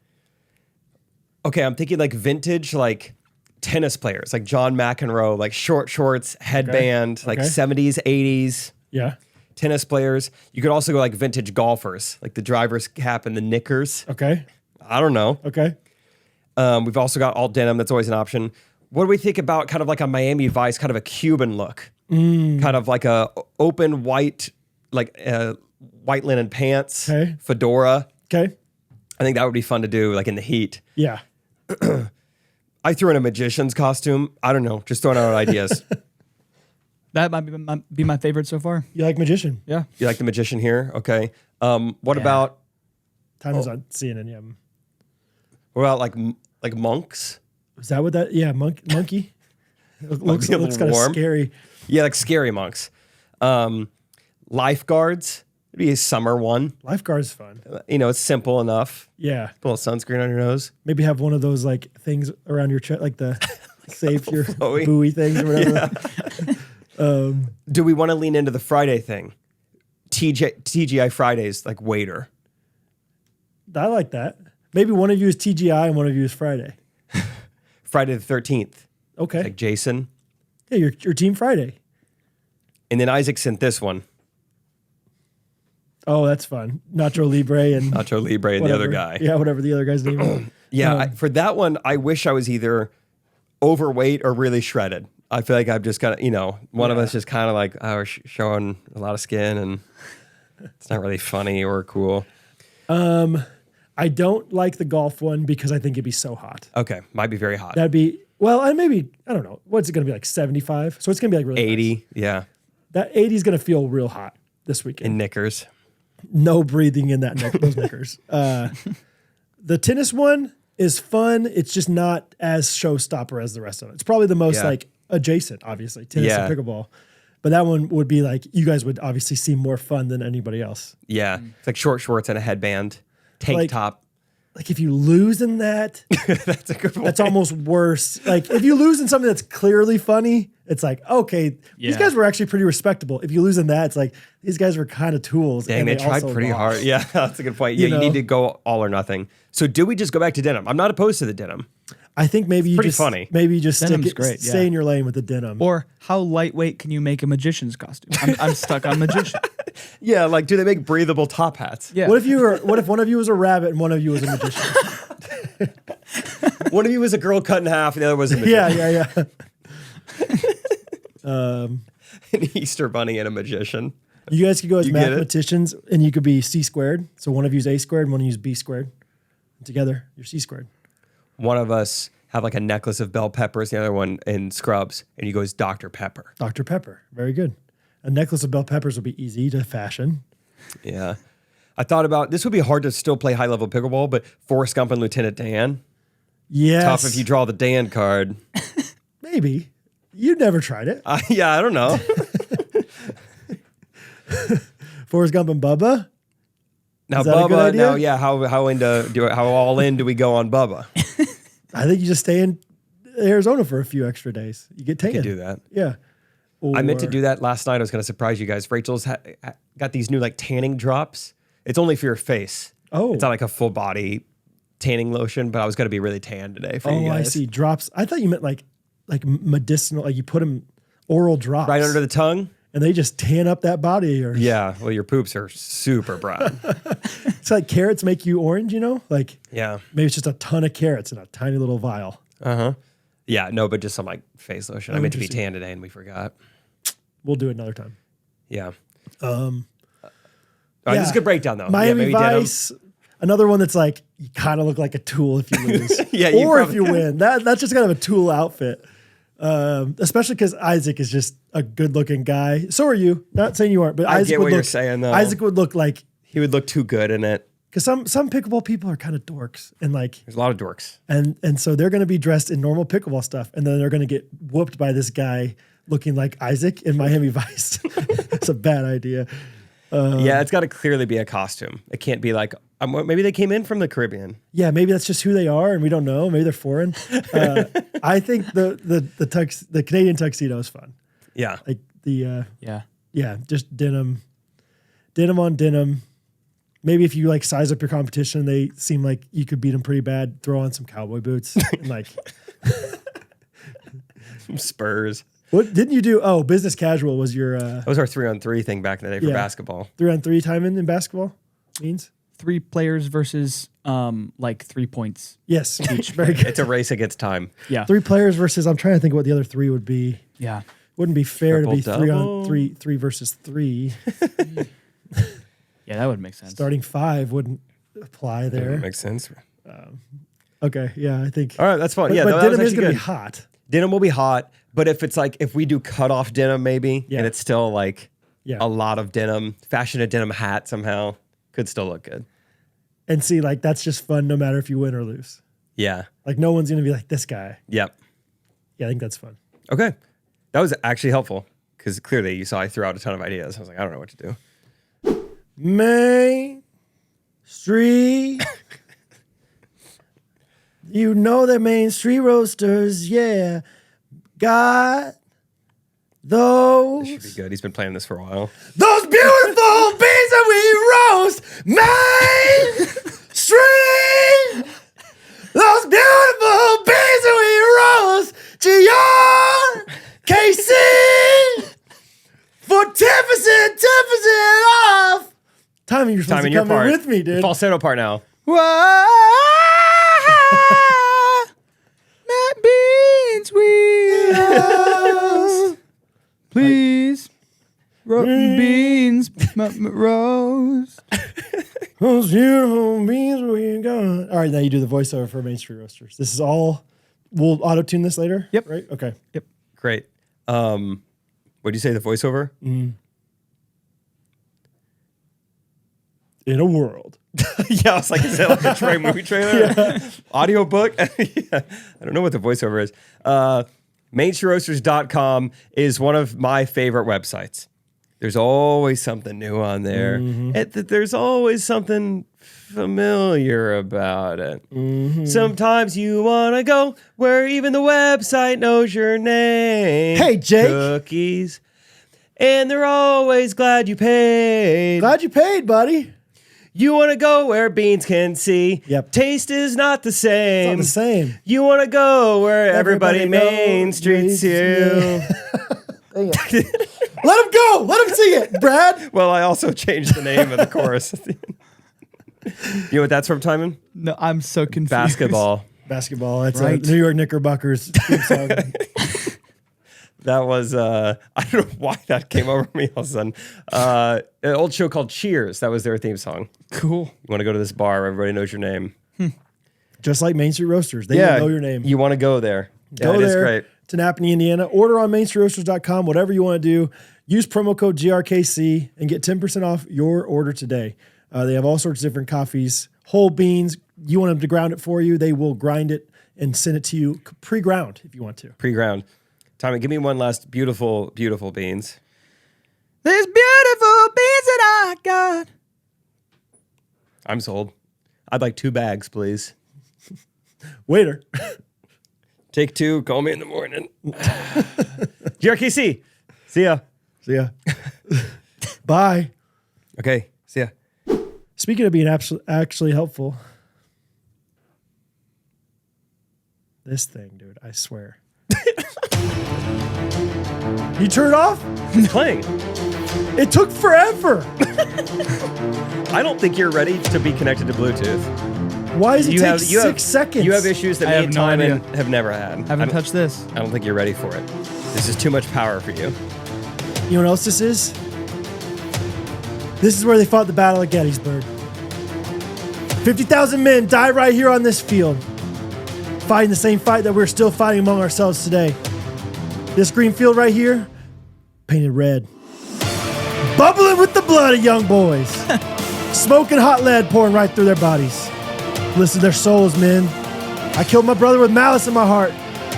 okay, I'm thinking like vintage, like tennis players, like John McEnroe, like short shorts, headband, like 70s, 80s. Yeah. Tennis players. You could also go like vintage golfers, like the driver's cap and the knickers. Okay. I don't know. Okay. We've also got all denim. That's always an option. What do we think about kind of like a Miami Vice, kind of a Cuban look? Kind of like a open white, like white linen pants, fedora. Okay. I think that would be fun to do like in the heat. Yeah. I threw in a magician's costume. I don't know. Just throwing out ideas. That might be my favorite so far. You like magician? Yeah. You like the magician here? Okay. What about Timon's on CNN. Yeah. what about like monks? Is that what that? Yeah. Monkey. looks be a looks little kind of warm. scary. Yeah, like scary monks. Lifeguards. It'd be a summer one. Lifeguard's fun. It's simple enough. Yeah. Put a little sunscreen on your nose. Maybe have one of those like things around your chest, like the save your flowy. buoy things or whatever. Do we want to lean into the Friday thing? TGI Fridays, like waiter. I like that. Maybe one of you is TGI and one of you is Friday. Friday the 13th. Okay. Like Jason. Yeah, your Team Friday. And then Isaac sent this one. Oh, that's fun. Nacho Libre and Nacho Libre and the other guy. Yeah, whatever the other guy's name is. Yeah, for that one, I wish I was either overweight or really shredded. I feel like I've just got, one of us just kind of like, we're showing a lot of skin and it's not really funny or cool. I don't like the golf one because I think it'd be so hot. Okay, might be very hot. That'd be, well, and maybe, I don't know. What's it going to be, like 75? So it's going to be like really 80, nice. yeah. That 80 is going to feel real hot this weekend. In knickers. No breathing in those knickers. The tennis one is fun. It's just not as showstopper as the rest of it. It's probably the most like adjacent, obviously, tennis and pickleball. But that one would be like, you guys would obviously seem more fun than anybody else. Yeah. It's like short shorts and a headband, tank top. Like if you lose in that, That's a good one. that's almost worse. Like if you lose in something that's clearly funny, it's like, okay, these guys were actually pretty respectable. If you lose in that, it's like, these guys were kind of tools. Dang, and they tried also pretty lost. hard. Yeah, that's a good point. Yeah, you need to go all or nothing. So do we just go back to denim? I'm not opposed to the denim. I think maybe pretty funny. Maybe you just Denim's great, stay in your lane with the denim. Or how lightweight can you make a magician's costume? I'm stuck on magician. Yeah, like do they make breathable top hats? Yeah. What if one of you was a rabbit and one of you was a magician? One of you was a girl cut in half and the other was a magician. Yeah. An Easter bunny and a magician. You guys could go as You get it? mathematicians and you could be C squared. So one of you is A squared and one of you is B squared. And together, you're C squared. One of us have like a necklace of bell peppers, the other one in scrubs, and you go as Dr. Pepper. Dr. Pepper. Very good. A necklace of bell peppers would be easy to fashion. Yeah. I thought about this would be hard to still play high level pickleball, but Forrest Gump and Lieutenant Dan. Yes. Tough if you draw the Dan card. Maybe. You never tried it. Yeah, I don't know. Forrest Gump and Bubba. Now Is that a good Bubba, idea? now yeah, how all in do we go on Bubba? I think you just stay in Arizona for a few extra days. You get tan. You can do that. Yeah. I meant to Or- do that last night. I was going to surprise you guys. Rachel's got these new like tanning drops. It's only for your face. Oh. It's not like a full body tanning lotion, but I was going to be really tan today for you Oh, guys. I see. Drops. I thought you meant like medicinal, like you put them oral drops. Right under the tongue? and they just tan up that body of yours. Yeah. Well, your poops are super brown. It's like carrots make you orange, you know? Like Yeah. maybe it's just a ton of carrots in a tiny little vial. Yeah, no, but just some like face lotion. I meant to be interesting. tan today and we forgot. We'll do it another time. Yeah. All right, this is a good breakdown though. Miami maybe denim. Vice, another one that's like you kind of look like a tool if you lose, Yeah, you or if probably- you win. That's just kind of a tool outfit, especially because Isaac is just a good-looking guy. So are you? Not saying you aren't, but I Isaac get would what look, you're saying, though. Isaac would look like He would look too good in it. because some pickleball people are kind of dorks and like There's a lot of dorks. and so they're going to be dressed in normal pickleball stuff, and then they're going to get whooped by this guy looking like Isaac in Miami Vice. It's a bad idea. Yeah, it's got to clearly be a costume. It can't be like maybe they came in from the Caribbean. Yeah, maybe that's just who they are, and we don't know. Maybe they're foreign. I think the Canadian tuxedo is fun. Yeah, Like the Yeah. just denim on denim. Maybe if you like size up your competition, they seem like you could beat them pretty bad. Throw on some cowboy boots and like Spurs. what didn't you do? Oh, business casual was your That was our 3-on-3 thing back in the day for Yeah. basketball. 3-on-3 timing in basketball means 3 players versus like 3 points. yes, very good. It's a race against time. Yeah. 3 players versus. I'm trying to think what the other 3 would be. Yeah. Wouldn't be fair to be Triple-double. 3 versus 3. Yeah, that would make sense. Starting 5 wouldn't apply That there. makes sense. Okay, yeah, I think. All right, that's fun. But, Yeah, but that was denim is actually going to good. be hot. Denim will be hot, but if we do cut off denim maybe, Yeah. and it's still like Yeah. a lot of denim, fashion a denim hat somehow could still look good. And see, like, that's just fun no matter if you win or lose. Yeah. Like, no one's going to be like, this guy. Yep. Yeah, I think that's fun. Okay. That was actually helpful because clearly you saw I threw out a ton of ideas. I was like, I don't know what to do. Main Street. You know that Main Street roasters, yeah. Got those. This should be good. He's been playing this for a while. Those beautiful beans that we roast, Main Street. Those beautiful beans that we roast, GRKC for 10% off. Timon, you're supposed Time in to your come part. in with me, dude. Falsetto part now. Matt Beans, we roast. Please. Beans, roast. Those beautiful beans we got. All right, now you do the voiceover for Main Street Roasters. This is all. We'll auto tune this later. Yep. Right. Okay. Yep. Great. What'd you say, the voiceover? In a world. Yeah, I was like, is that like a Trey movie trailer? Audio book? Yeah. I don't know what the voiceover is. MainStreetRoasters.com is one of my favorite websites. There's always something new on there. There's always something familiar about it. Sometimes you want to go where even the website knows your name. Hey, Jake. Cookies. And they're always glad you paid. Glad you paid, buddy. You want to go where beans can see. Yep. Taste is not the same. It's not the same. You want to go where everybody Main knows Streets you. Let him go. Let him sing it, Brad. Well, I also changed the name of the chorus. You know what that's from, Timon? No, I'm so confused. Basketball. Basketball. That's Right. New York Knickerbockers theme song. That was, I don't know why that came over me all of a sudden. An old show called Cheers. That was their theme song. Cool. You want to go to this bar where everybody knows your name. Just like Main Street Roasters. They will know your name. You want to go there. Go Yeah, it is there great. to Napanee, Indiana. Order on mainstreetroasters.com, whatever you want to do. Use promo code GRKC and get 10% off your order today. They have all sorts of different coffees, whole beans. You want them to ground it for you, they will grind it and send it to you pre-ground if you want to. Pre-ground. Timon, give me one last beautiful, beautiful beans. These beautiful beans that I got. I'm sold. I'd like 2 bags, please. Waiter. Take 2. Call me in the morning. GRKC. See ya. See ya. Bye. Okay. See ya. Speaking of being actually helpful, this thing, dude, I swear. You turn it off? It's playing. It took forever. I don't think you're ready to be connected to Bluetooth. Why does it take 6 seconds? You have issues that I me have and no Timon idea. have never had. Haven't touched this. I don't think you're ready for it. This is too much power for you. You know what else this is? This is where they fought the Battle of Gettysburg. 50,000 men died right here on this field, fighting the same fight that we're still fighting among ourselves today. This green field right here, painted red. Bubbling with the blood of young boys. Smoking hot lead pouring right through their bodies. Listen to their souls, men. I killed my brother with malice in my heart.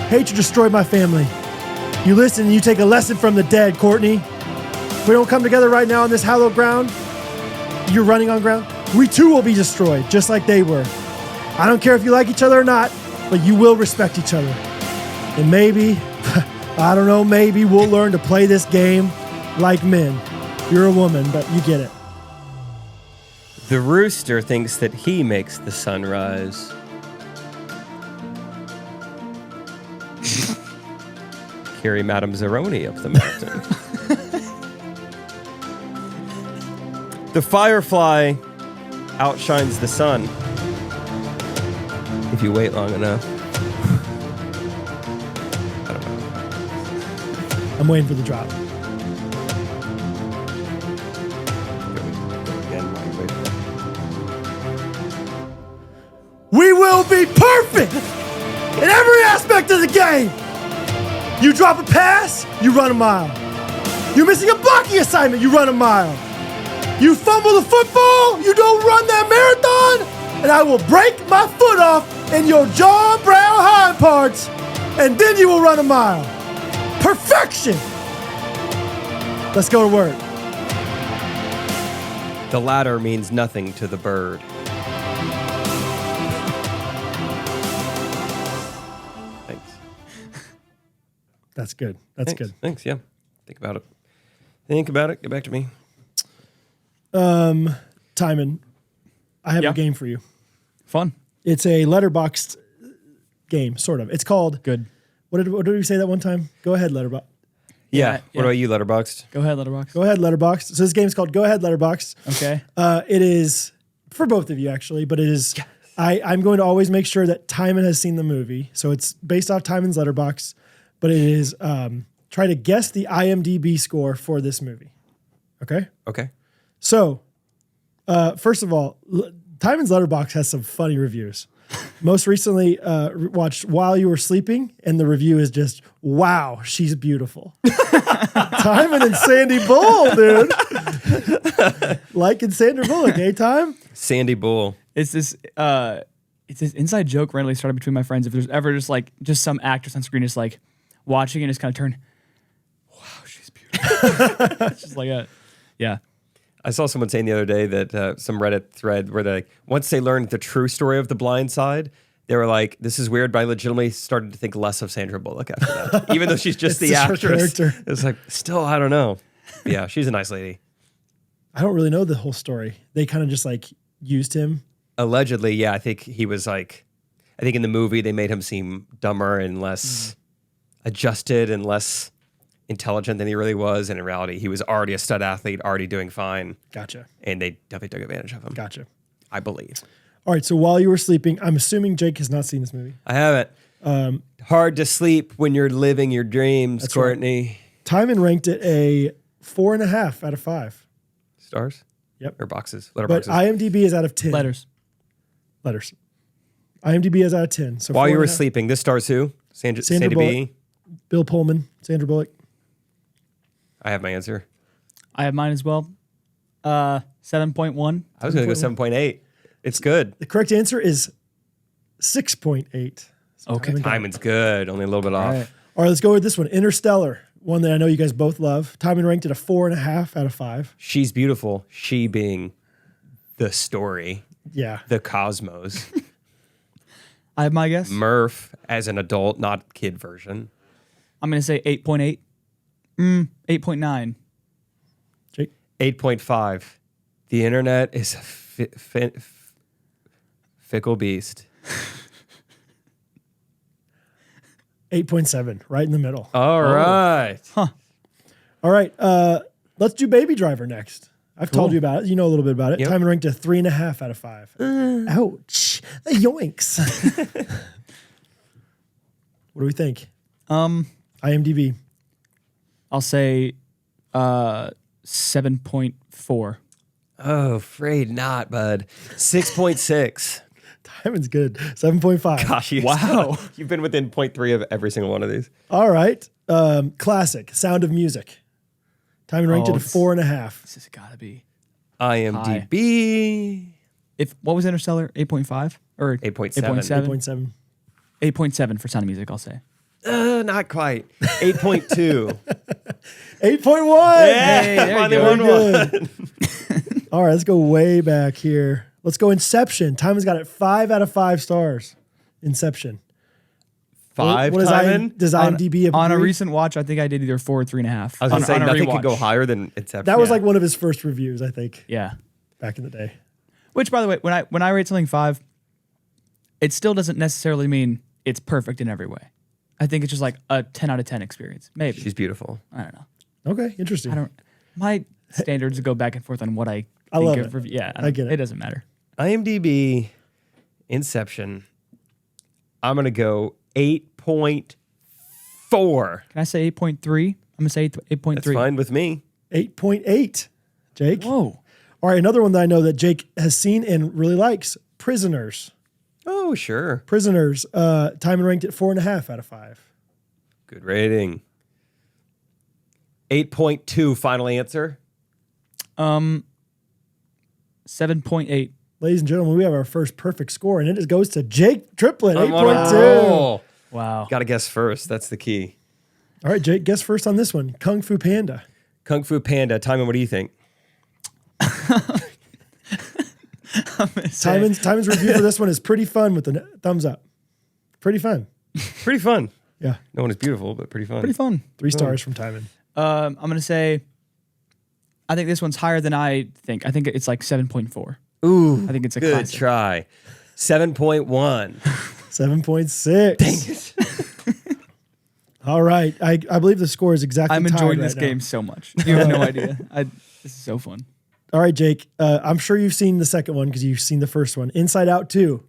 Hatred destroyed my family. You listen and you take a lesson from the dead, Courtney. If we don't come together right now on this hallowed ground, you're running on ground, we too will be destroyed, just like they were. I don't care if you like each other or not, but you will respect each other. And maybe, I don't know, maybe we'll learn to play this game like men. You're a woman, but you get it. The rooster thinks that he makes the sun rise. Carry Madame Zeroni up the mountain. The firefly outshines the sun. If you wait long enough. I don't know. I'm waiting for the drop. Go again while you wait for it. We will be perfect in every aspect of the game. You drop a pass, you run a mile. You're missing a blocking assignment, you run a mile. You fumble the football, you don't run that marathon, and I will break my foot off in your John Brown hind parts, and then you will run a mile. Perfection. Let's go to work. The latter means nothing to the bird. Thanks. That's good. That's Thanks. good. Thanks, yeah. Think about it. Think about it. Get back to me. Timon, I have Yeah. a game for you. Fun. It's a Letterboxd game, sort of. It's called, Good. what did we say that one time? Go ahead, Letterboxd. Yeah. Yeah. What about you, Letterboxd? Go ahead, Letterboxd. Go ahead, Letterboxd. So this game's called Go Ahead, Letterboxd. Okay. It is for both of you, actually, but it is, I'm going to always make sure that Timon has seen the movie. So it's based off Timon's Letterboxd, but it is try to guess the IMDb score for this movie. Okay? Okay. So, first of all, Timon's Letterboxd has some funny reviews. Most recently, watched While You Were Sleeping, and the review is just, wow, she's beautiful. Timon and Sandy Bull, dude. Liking Sandra Bullock, eh, Time? Sandy Bull. It's this inside joke randomly started between my friends. If there's ever just some actress on screen just like watching and just kind of turn, wow, she's beautiful. It's just like a, yeah. I saw someone saying the other day that some Reddit thread where they once they learned the true story of The Blind Side, they were like, "This is weird," but I legitimately started to think less of Sandra Bullock after that, even though she's just It's the just her actress. character. It's like, still, I don't know. Yeah, she's a nice lady. I don't really know the whole story. They kind of just like used him. Allegedly, yeah, I think he was like, I think in the movie they made him seem dumber and less adjusted and less intelligent than he really was. And in reality, he was already a stud athlete, already doing fine. Gotcha. And they definitely took advantage of him. Gotcha. I believe. All right. So While You Were Sleeping, I'm assuming Jake has not seen this movie. I haven't. Hard to sleep when you're living your dreams, That's right. Courtney. Timon ranked it a 4.5 out of 5. Stars? Yep. Or boxes? But Letterboxes. IMDb is out of 10. Letters. Letters. IMDb is out of 10. So While you were 4.5. sleeping, this stars who? Sandra Sandy B. Bill Pullman, Sandra Bullock. I have my answer. I have mine as well. 7.1. I was going to go 7.8. It's good. The correct answer is 6.8. So Okay. Timon got it. Timon's good. Only a little bit off. All right. All right, let's go with this one. Interstellar, one that I know you guys both love. Timon ranked it a 4.5 out of 5. She's beautiful. She being the story, Yeah. the cosmos. I have my guess. Murph as an adult, not kid version. I'm going to say 8.8. 8.9. Jake? 8.5. The internet is a fickle beast. 8.7, right in the middle. All right. All right. let's do Baby Driver next. I've told you about it. You know a little bit about it. Yep. Timon ranked a 3.5 out of 5. Ouch. Yoinks. What do we think? IMDb. I'll say 7.4. Oh, afraid not, bud. 6.6. Timon's good. 7.5. Gosh, Wow. You've been within 0.3 of every single one of these. All right. Classic. Sound of Music. Timon ranked it a it's- 4.5. This has got to be. IMDb. What was Interstellar? 8.5 or 8.7. 8.7. 8.7 for Sound of Music. I'll say. Not quite. 8.2. 8.1. Hey, there you finally go. won Very one. All right, let's go way back here. Let's go Inception. Timon's got it 5 out of 5 stars. Inception. Five, What does Timon? does IMDb On a agree? recent watch, I think I did either 4 or 3.5. I was going to say, on a nothing could go rewatch. higher than Inception. That was Yeah. like one of his first reviews, I think, Yeah. back in the day. Which, by the way, when I rate something 5, it still doesn't necessarily mean it's perfect in every way. I think it's just like a 10 out of 10 experience. Maybe. She's beautiful. I don't know. Okay, interesting. My standards go back and forth on what I I think love of it. review. Yeah, I get it. It doesn't matter. IMDb, Inception. I'm going to go 8.4. Can I say 8.3? I'm gonna say 8.3. That's fine with me. 8.8. Jake. Whoa. All right, another one that I know that Jake has seen and really likes. Prisoners. Oh, sure. Prisoners. Timon ranked it 4.5 out of 5. Good rating. 8.2, final answer. 7.8. Ladies and gentlemen, we have our first perfect score, and it goes to Jake Triplett, I'm on a 8.2. roll. Wow. Got to guess first. That's the key. All right, Jake, guess first on this one. Kung Fu Panda. Kung Fu Panda. Timon, what do you think? Timon's review for this one is pretty fun with the thumbs up. Pretty fun. Pretty fun. Yeah. No one is beautiful, but pretty fun. Pretty fun. 3 stars from Timon. I'm gonna say. I think this one's higher than I think. I think it's like 7.4. Ooh, I think it's a good classic. try. 7.1. 7.6. Dang it. All right. I believe the score is exactly I'm tied enjoying right this now. game so much. You have no idea. This is so fun. All right, Jake. I'm sure you've seen the second one because you've seen the first one. Inside Out 2.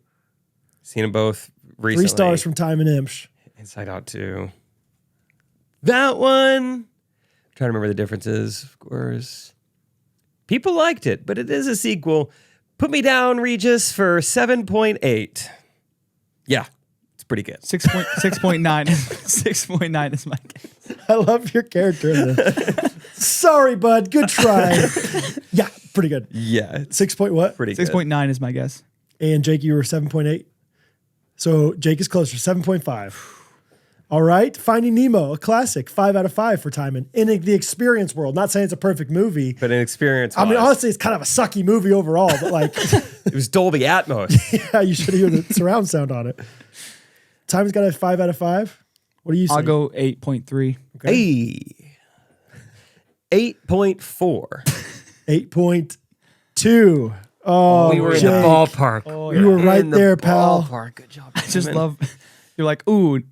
Seen them both recently. 3 stars from Timon Imsh. Inside Out 2. That one. I'm trying to remember the differences, of course. People liked it, but it is a sequel. Put me down, Regis, for 7.8. Yeah, it's pretty good. 6.9. 6.9 is my guess. I love your character in this. Sorry, bud. Good try. Yeah, pretty good. Yeah, it's 6 point what? pretty good. 6.9 is my guess. And Jake, you were 7.8. So Jake is closer, 7.5. All right. Finding Nemo, a classic, 5 out of 5 for Timon. In the experience world, not saying it's a perfect movie. But an experience. I mean, honestly, it's kind of a sucky movie overall, but like, it was Dolby Atmos. yeah, you should hear the surround sound on it. Timon's got a 5 out of 5. What do you say? I'll go 8.3. Hey. 8.4. 8.2. Oh, We were in Jake. the ballpark. You were right in the there, pal. Ballpark. Good job. I just love. You're like, ooh,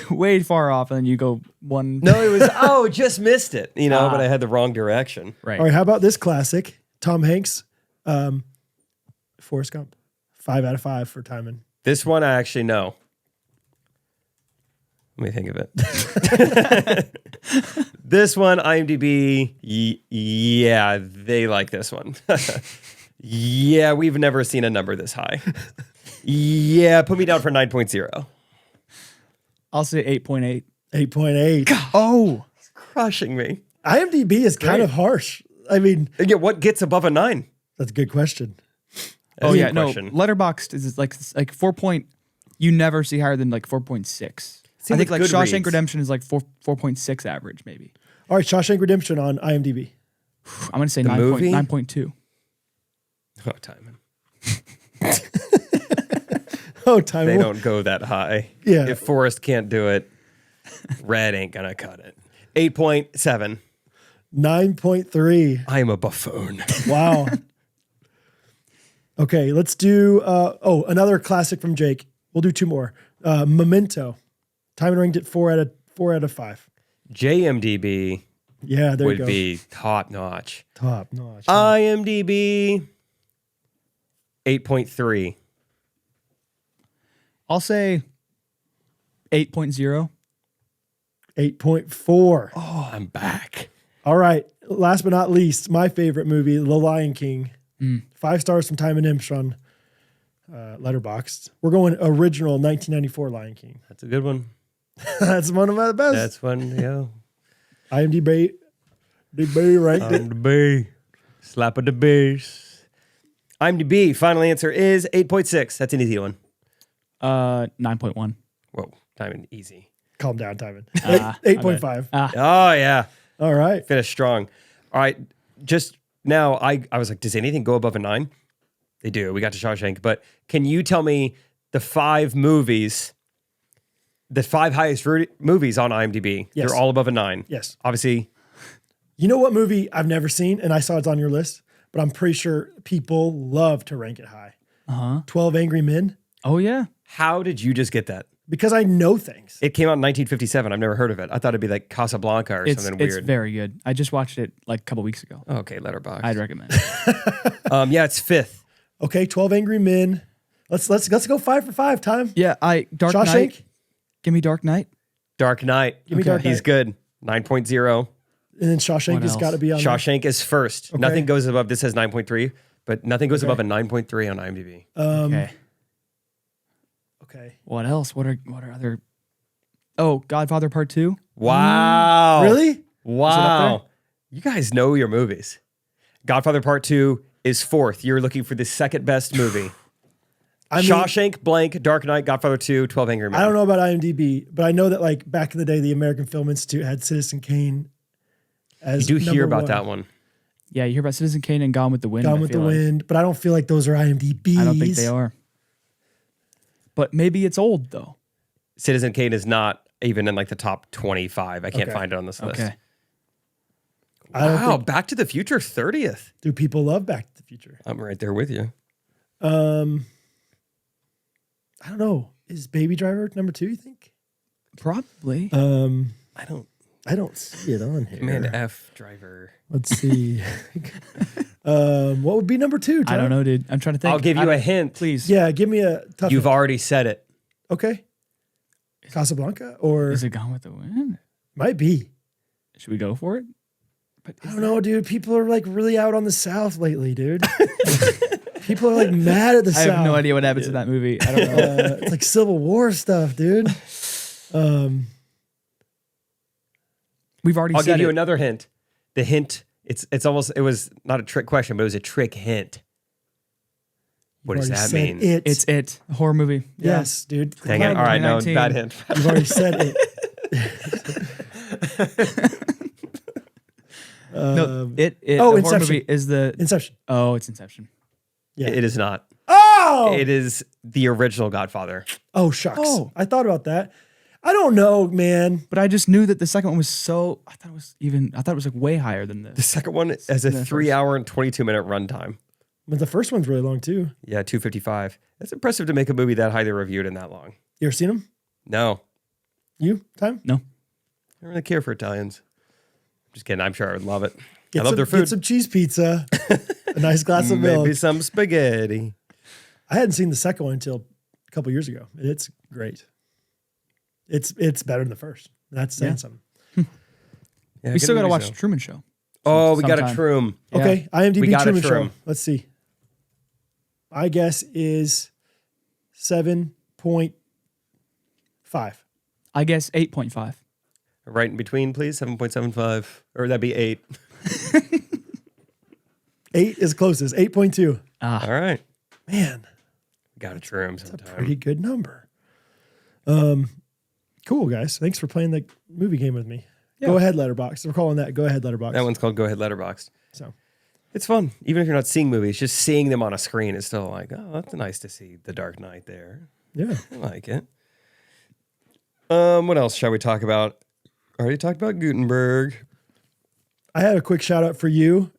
way far off, and then you go one. No, it was, just missed it, but I had the wrong direction. Right. All right, how about this classic? Tom Hanks, Forrest Gump. 5 out of 5 for Timon. This one I actually know. Let me think of it. This one, IMDb, yeah, they like this one. Yeah, we've never seen a number this high. Yeah, put me down for 9.0. I'll say 8.8. 8.8. Oh, Crushing me. IMDb is kind of harsh. I mean, Yeah, what gets above a 9? that's a good question. oh That's yeah, a no. question. Letterboxd is like 4 point. You never see higher than like 4.6. I think with like Shawshank Goodreads. Redemption is like 4.6 average maybe. All right, Shawshank Redemption on IMDb. I'm gonna say The movie? 9.2. Oh, Timon. Oh, Timon. They don't go that high. Yeah. If Forrest can't do it, Red ain't gonna cut it. 8.7. 9.3. I am a buffoon. Wow. Okay, let's do another classic from Jake. We'll do 2 more. Memento. Timon ranked it 4 out of 5. JMDB, Yeah, there you would go. be top notch. Top notch. IMDb 8.3. I'll say 8.0. 8.4. Oh, I'm back. All right. Last but not least, my favorite movie, The Lion King. 5 stars from Timon on Letterboxd. We're going original 1994 Lion King. That's a good one. That's one of my best. That's one, yeah. IMDb ranked it. IMDb. Slap of the bass. IMDb, final answer is 8.6. That's an easy one. 9.1. Whoa, time and easy. Calm down, Timon. Ah, 8.5. Oh, yeah. All right. Finished strong. All right. Just now, I was like, does anything go above a 9? They do. We got to Shawshank. But can you tell me the 5 movies, the 5 highest movies on IMDb? Yes. They're all above a 9. Yes. Obviously, You know what movie I've never seen, and I saw it's on your list, but I'm pretty sure people love to rank it high. 12 Angry Men, Oh, yeah. how did you just get that? because I know things. It came out in 1957. I've never heard of it. I thought it'd be like Casablanca or It's something weird. very good. I just watched it like a couple weeks ago. Okay, Letterboxd. I'd recommend it. Yeah, it's 5th. Okay, 12 Angry Men. Let's go 5 for 5, Time. Yeah, Dark Shawshank. Knight. Give me Dark Knight. Dark Knight. Give me Dark He's Knight. good. 9.0. And then Shawshank What has else? got to be on there. Shawshank is first. Okay. Nothing goes above, this says 9.3, but nothing goes above a 9.3 on IMDb. Okay. Okay. What else? What are other? Oh, Godfather Part 2. Wow. Really? Wow. You guys know your movies. Godfather Part 2 is 4th. You're looking for the second best movie. I mean, Shawshank, blank, Dark Knight, Godfather 2, 12 Angry Men. I don't know about IMDb, but I know that like back in the day, the American Film Institute had Citizen Kane as You do hear number about one. that one. Yeah, you hear about Citizen Kane and Gone with the Wind. Gone I with the feel like. Wind, but I don't feel like those are IMDb's. I don't think they are. But maybe it's old though. Citizen Kane is not even in like the top 25. I can't Okay. find it on this list. Okay. I don't Wow, think, Back to the Future 30th. do people love Back to the Future? I'm right there with you. I don't know. Is Baby Driver number 2, you think? Probably. I don't. See it on here. Command F driver. Let's see. What would be number 2? I don't know, dude. I'm trying to think. I'll give you a hint. Please. Yeah, give me a tough. You've already said it. Okay. Casablanca or Is it Gone with the Wind? might be. Should we go for it? But I don't know, dude. People are like really out on the South lately, dude. People are like mad at the I South. have no idea what happens in that movie. I don't know. It's like Civil War stuff, dude. We've already I'll said give you it. another hint. The hint, it's almost, it was not a trick question, but it was a trick hint. What does Already that said mean? It. It's it. A horror movie. Yeah. Yes, dude. Dang it. All right, no, 2019. bad hint. You've already said it. No, it. oh, a horror Inception. movie is the. Inception. Oh, it's Inception. Yeah. It is not. Oh! It is the original Godfather. Oh, shucks. Oh. I thought about that. I don't know, man. But I just knew that the second one was so. I thought it was like way higher than The this. second one has a The 3 hour and 22 minute runtime. But the first one's really long, too. Yeah, 255. That's impressive to make a movie that highly reviewed in that long. You ever seen them? No, You? Time? No. I don't really care for Italians. Just kidding. I'm sure I would love it. Get I love some, their Get food. some cheese pizza. A nice glass of milk. Maybe some spaghetti. I hadn't seen the second one until a couple years ago. It's great. It's better than the first. That's saying Yeah. something. Yeah, We good still got to movie, watch though. Truman Show. Oh, we got a sometime. Troom. Yeah. Okay, We IMDb got a Truman Show. Truman. Let's see. My guess is 7.5. I guess 8.5. Right in between, please. 7.75. Or that'd be 8. 8 is closest. 8.2. All right. Man, We got a Troom sometime. pretty good number. Cool, guys. Thanks for playing the movie game with me. Go ahead, Letterboxd. We're calling that Go Ahead Letterboxd. That one's called Go Ahead Letterboxd. So It's fun. Even if you're not seeing movies, just seeing them on a screen is still like, oh, that's nice to see The Dark Knight there. yeah. I like it. What else shall we talk about? Already talked about Gutenberg. I had a quick shout out for you.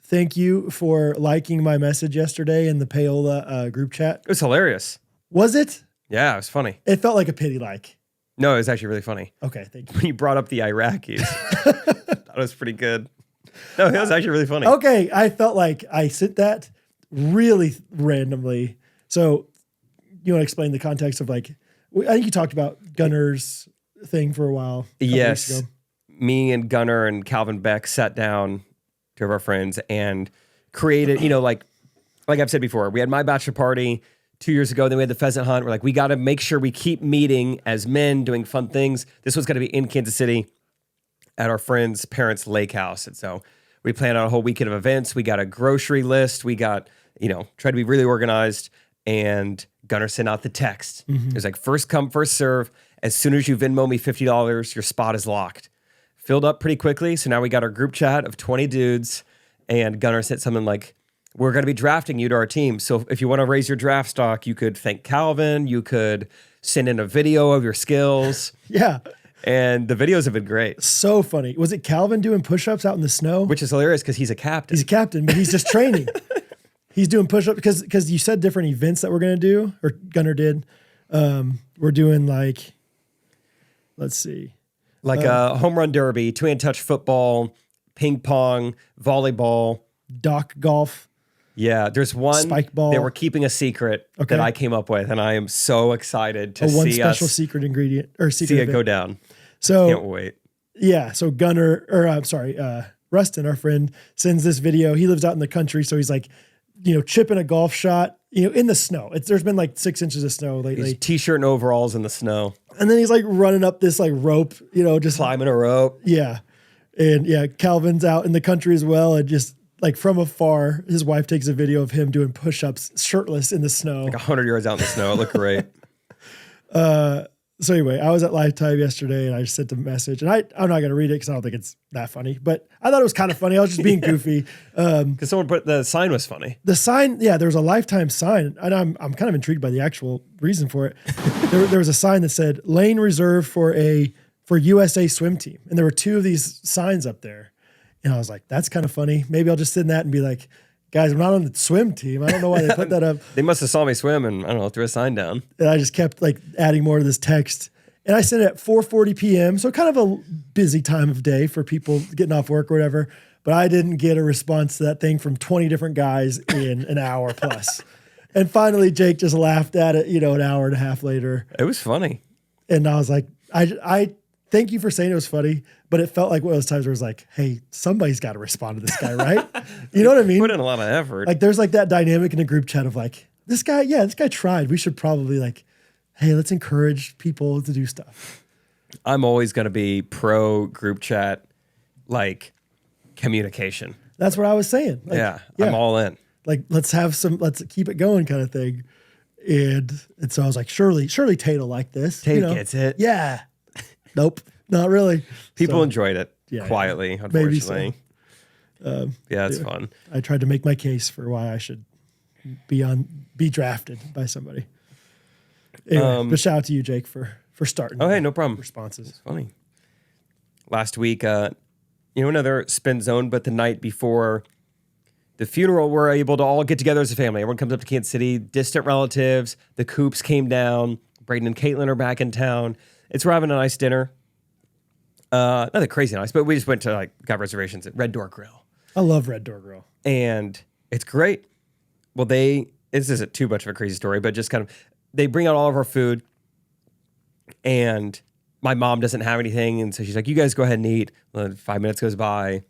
Thank you for liking my message yesterday in the Paola group chat. It was hilarious. Was it? Yeah, it was funny. It felt like a pity like. No, it was actually really funny. Okay, thank you. When you brought up the Iraqis, That was pretty good. No, it was actually really funny. Okay, I felt like I sent that really randomly. So you want to explain the context of like, I think you talked about Gunner's thing for a while. A couple weeks Yes. ago. Me and Gunner and Calvin Beck sat down, two of our friends, and created, like I've said before, we had my bachelor party 2 years ago. Then we had the pheasant hunt. We're like, we got to make sure we keep meeting as men, doing fun things. This was going to be in Kansas City at our friend's parents' lake house. And so we planned out a whole weekend of events. We got a grocery list. We got, tried to be really organized. And Gunner sent out the text. It was like, first come, first serve. As soon as you Venmo me $50, your spot is locked. Filled up pretty quickly. So now we got our group chat of 20 dudes. And Gunner said something like, we're going to be drafting you to our team. So if you want to raise your draft stock, you could thank Calvin. You could send in a video of your skills. Yeah. And the videos have been great. So funny. Was it Calvin doing push-ups out in the snow? Which is hilarious because he's a captain. He's a captain, but he's just training. He's doing push-ups because you said different events that we're going to do, or Gunner did. We're doing like, let's see. Like a home run derby, two-hand touch football, ping pong, volleyball. Dock golf. Yeah, there's one Spike ball. that we're keeping a secret Okay. that I came up with, and I am so excited to One see special us secret ingredient or secret see it event. go down. So Can't wait. yeah, so Gunner, or I'm sorry, Rustin, our friend, sends this video. He lives out in the country, so he's like, chipping a golf shot, in the snow. There's been like 6 inches of snow lately, He's t-shirt and overalls in the snow, and then he's like running up this like rope, just climbing a rope. yeah, and yeah, Calvin's out in the country as well, and just like from afar, his wife takes a video of him doing push-ups shirtless in the snow. 100 yards out in the snow. It looked great. So anyway, I was at Lifetime yesterday and I just sent a message, and I'm not going to read it because I don't think it's that funny, but I thought it was kind of funny. I was just being goofy. Because someone put the sign was funny. The sign, yeah, there was a Lifetime sign, and I'm kind of intrigued by the actual reason for it. There was a sign that said lane reserved for USA swim team. And there were 2 of these signs up there. And I was like, that's kind of funny. Maybe I'll just send that and be like, guys, I'm not on the swim team. I don't know why they put that up. They must have saw me swim and, I don't know, threw a sign down. And I just kept like adding more to this text. And I sent it at 4:40 p.m. So kind of a busy time of day for people getting off work or whatever. But I didn't get a response to that thing from 20 different guys in an hour plus. And finally, Jake just laughed at it, an hour and a half later. It was funny. And I was like, I thank you for saying it was funny, but it felt like one of those times where it was like, hey, somebody's got to respond to this guy, right? You know what I mean? Put in a lot of effort. Like there's like that dynamic in a group chat of like, this guy tried. We should probably like, hey, let's encourage people to do stuff. I'm always going to be pro group chat, like communication. That's what I was saying. Like, Yeah, I'm all in. Like, let's keep it going kind of thing. And so I was like, surely Tate will like this. Tate gets it. Yeah. Nope, not really. People So, enjoyed it yeah, quietly, maybe so. unfortunately. Yeah, it's fun. I tried to make my case for why I should be drafted by somebody. Anyway, but shout out to you, Jake, for starting. Oh, hey, no problem. Responses. Funny. Last week, another spin zone, but the night before the funeral, we're able to all get together as a family. Everyone comes up to Kansas City, distant relatives. The Coops came down. Braden and Caitlin are back in town. We're having a nice dinner. Nothing crazy nice, but we just got reservations at Red Door Grill. I love Red Door Grill. And it's great. Well, this isn't too much of a crazy story, but just kind of, they bring out all of our food, and my mom doesn't have anything. And so she's like, you guys go ahead and eat. Well, 5 minutes goes by.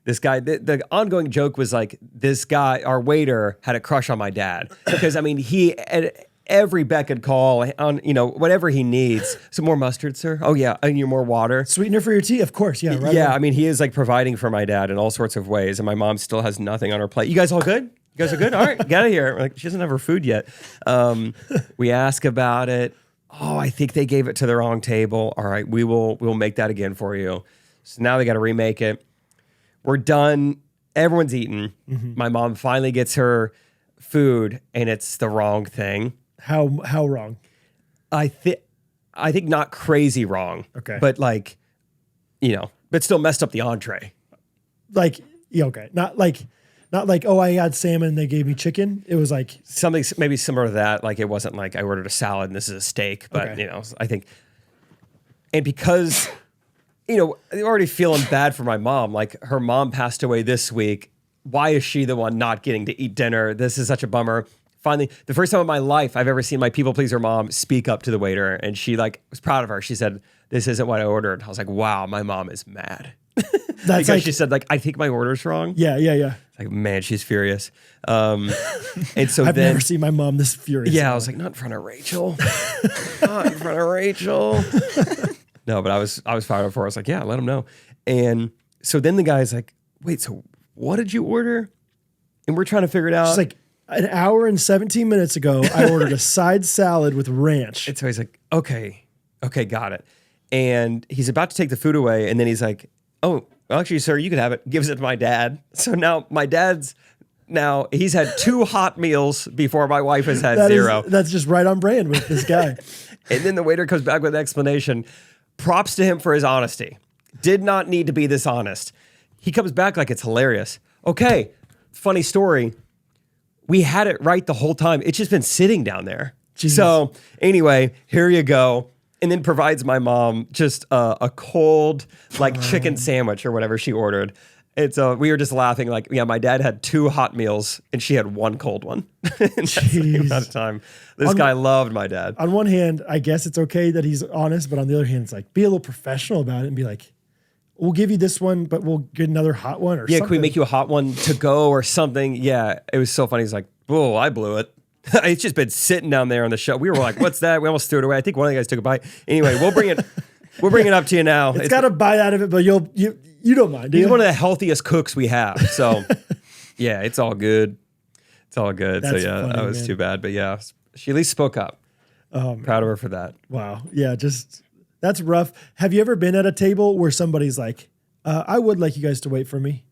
This guy, the ongoing joke was like, this guy, our waiter, had a crush on my dad. Because, he, at every beck and call on, whatever he needs. Some more mustard, sir? Oh, yeah. And more water. Sweetener for your tea? Of course. Yeah. Right. Yeah. He is like providing for my dad in all sorts of ways. And my mom still has nothing on her plate. You guys all good? You guys are good? All right. Get out of here. We're like, she doesn't have her food yet. We ask about it. Oh, I think they gave it to the wrong table. All right. We'll make that again for you. So now they got to remake it. We're done. Everyone's eaten. Mm-hmm. My mom finally gets her food, and it's the wrong thing. How wrong? I think not crazy wrong. Okay. But but still messed up the entree. Like, yeah, okay. Not like, oh, I had salmon and they gave me chicken. It was like Something maybe similar to that. Like it wasn't like I ordered a salad and this is a steak, but Okay. I think, and because I'm already feeling bad for my mom. Like her mom passed away this week. Why is she the one not getting to eat dinner? This is such a bummer. Finally, the first time in my life I've ever seen my people pleaser mom speak up to the waiter, and she was proud of her. She said, "This isn't what I ordered." I was like, "Wow, my mom is mad." That's because she said, I think my order's wrong. Yeah. Like, man, she's furious. And so I've never seen my mom this furious. Yeah, I was like, not in front of Rachel. Not in front of Rachel. No, but I was fired up for her. I was like, yeah, let him know. And so then the guy's like, wait, so what did you order? And we're trying to figure it out. She's like, an hour and 17 minutes ago, I ordered a side salad with ranch. And so he's like, okay, got it. And he's about to take the food away. And then he's like, oh, well, actually, sir, you can have it. Gives it to my dad. So now he's had 2 hot meals before my wife has had 0. That's just right on brand with this guy. And then the waiter comes back with an explanation. Props to him for his honesty. Did not need to be this honest. He comes back like it's hilarious. Okay, funny story. We had it right the whole time. It's just been sitting down there. Jeez. So anyway, here you go. And then provides my mom just a cold chicken sandwich or whatever she ordered. It's we were just laughing like, yeah, my dad had 2 hot meals and she had 1 cold one. That's the amount of time. This guy loved my dad. On one hand, I guess it's okay that he's honest, but on the other hand, it's like, be a little professional about it and be like, we'll give you this one, but we'll get another hot one or something. Can we make you a hot one to go or something? Yeah, it was so funny. He's like, oh, I blew it. It's just been sitting down there on the show. We were like, what's that? We almost threw it away. I think one of the guys took a bite. Anyway, we'll bring it up to you now. It's got a bite out of it, but you don't mind, do He's you? one of the healthiest cooks we have. So yeah, it's all good. It's all good. That's so yeah, funny, that was man. too bad. But yeah, she at least spoke up. Oh, man. Proud of her for that. Wow. Yeah, that's rough. Have you ever been at a table where somebody's like, I would like you guys to wait for me,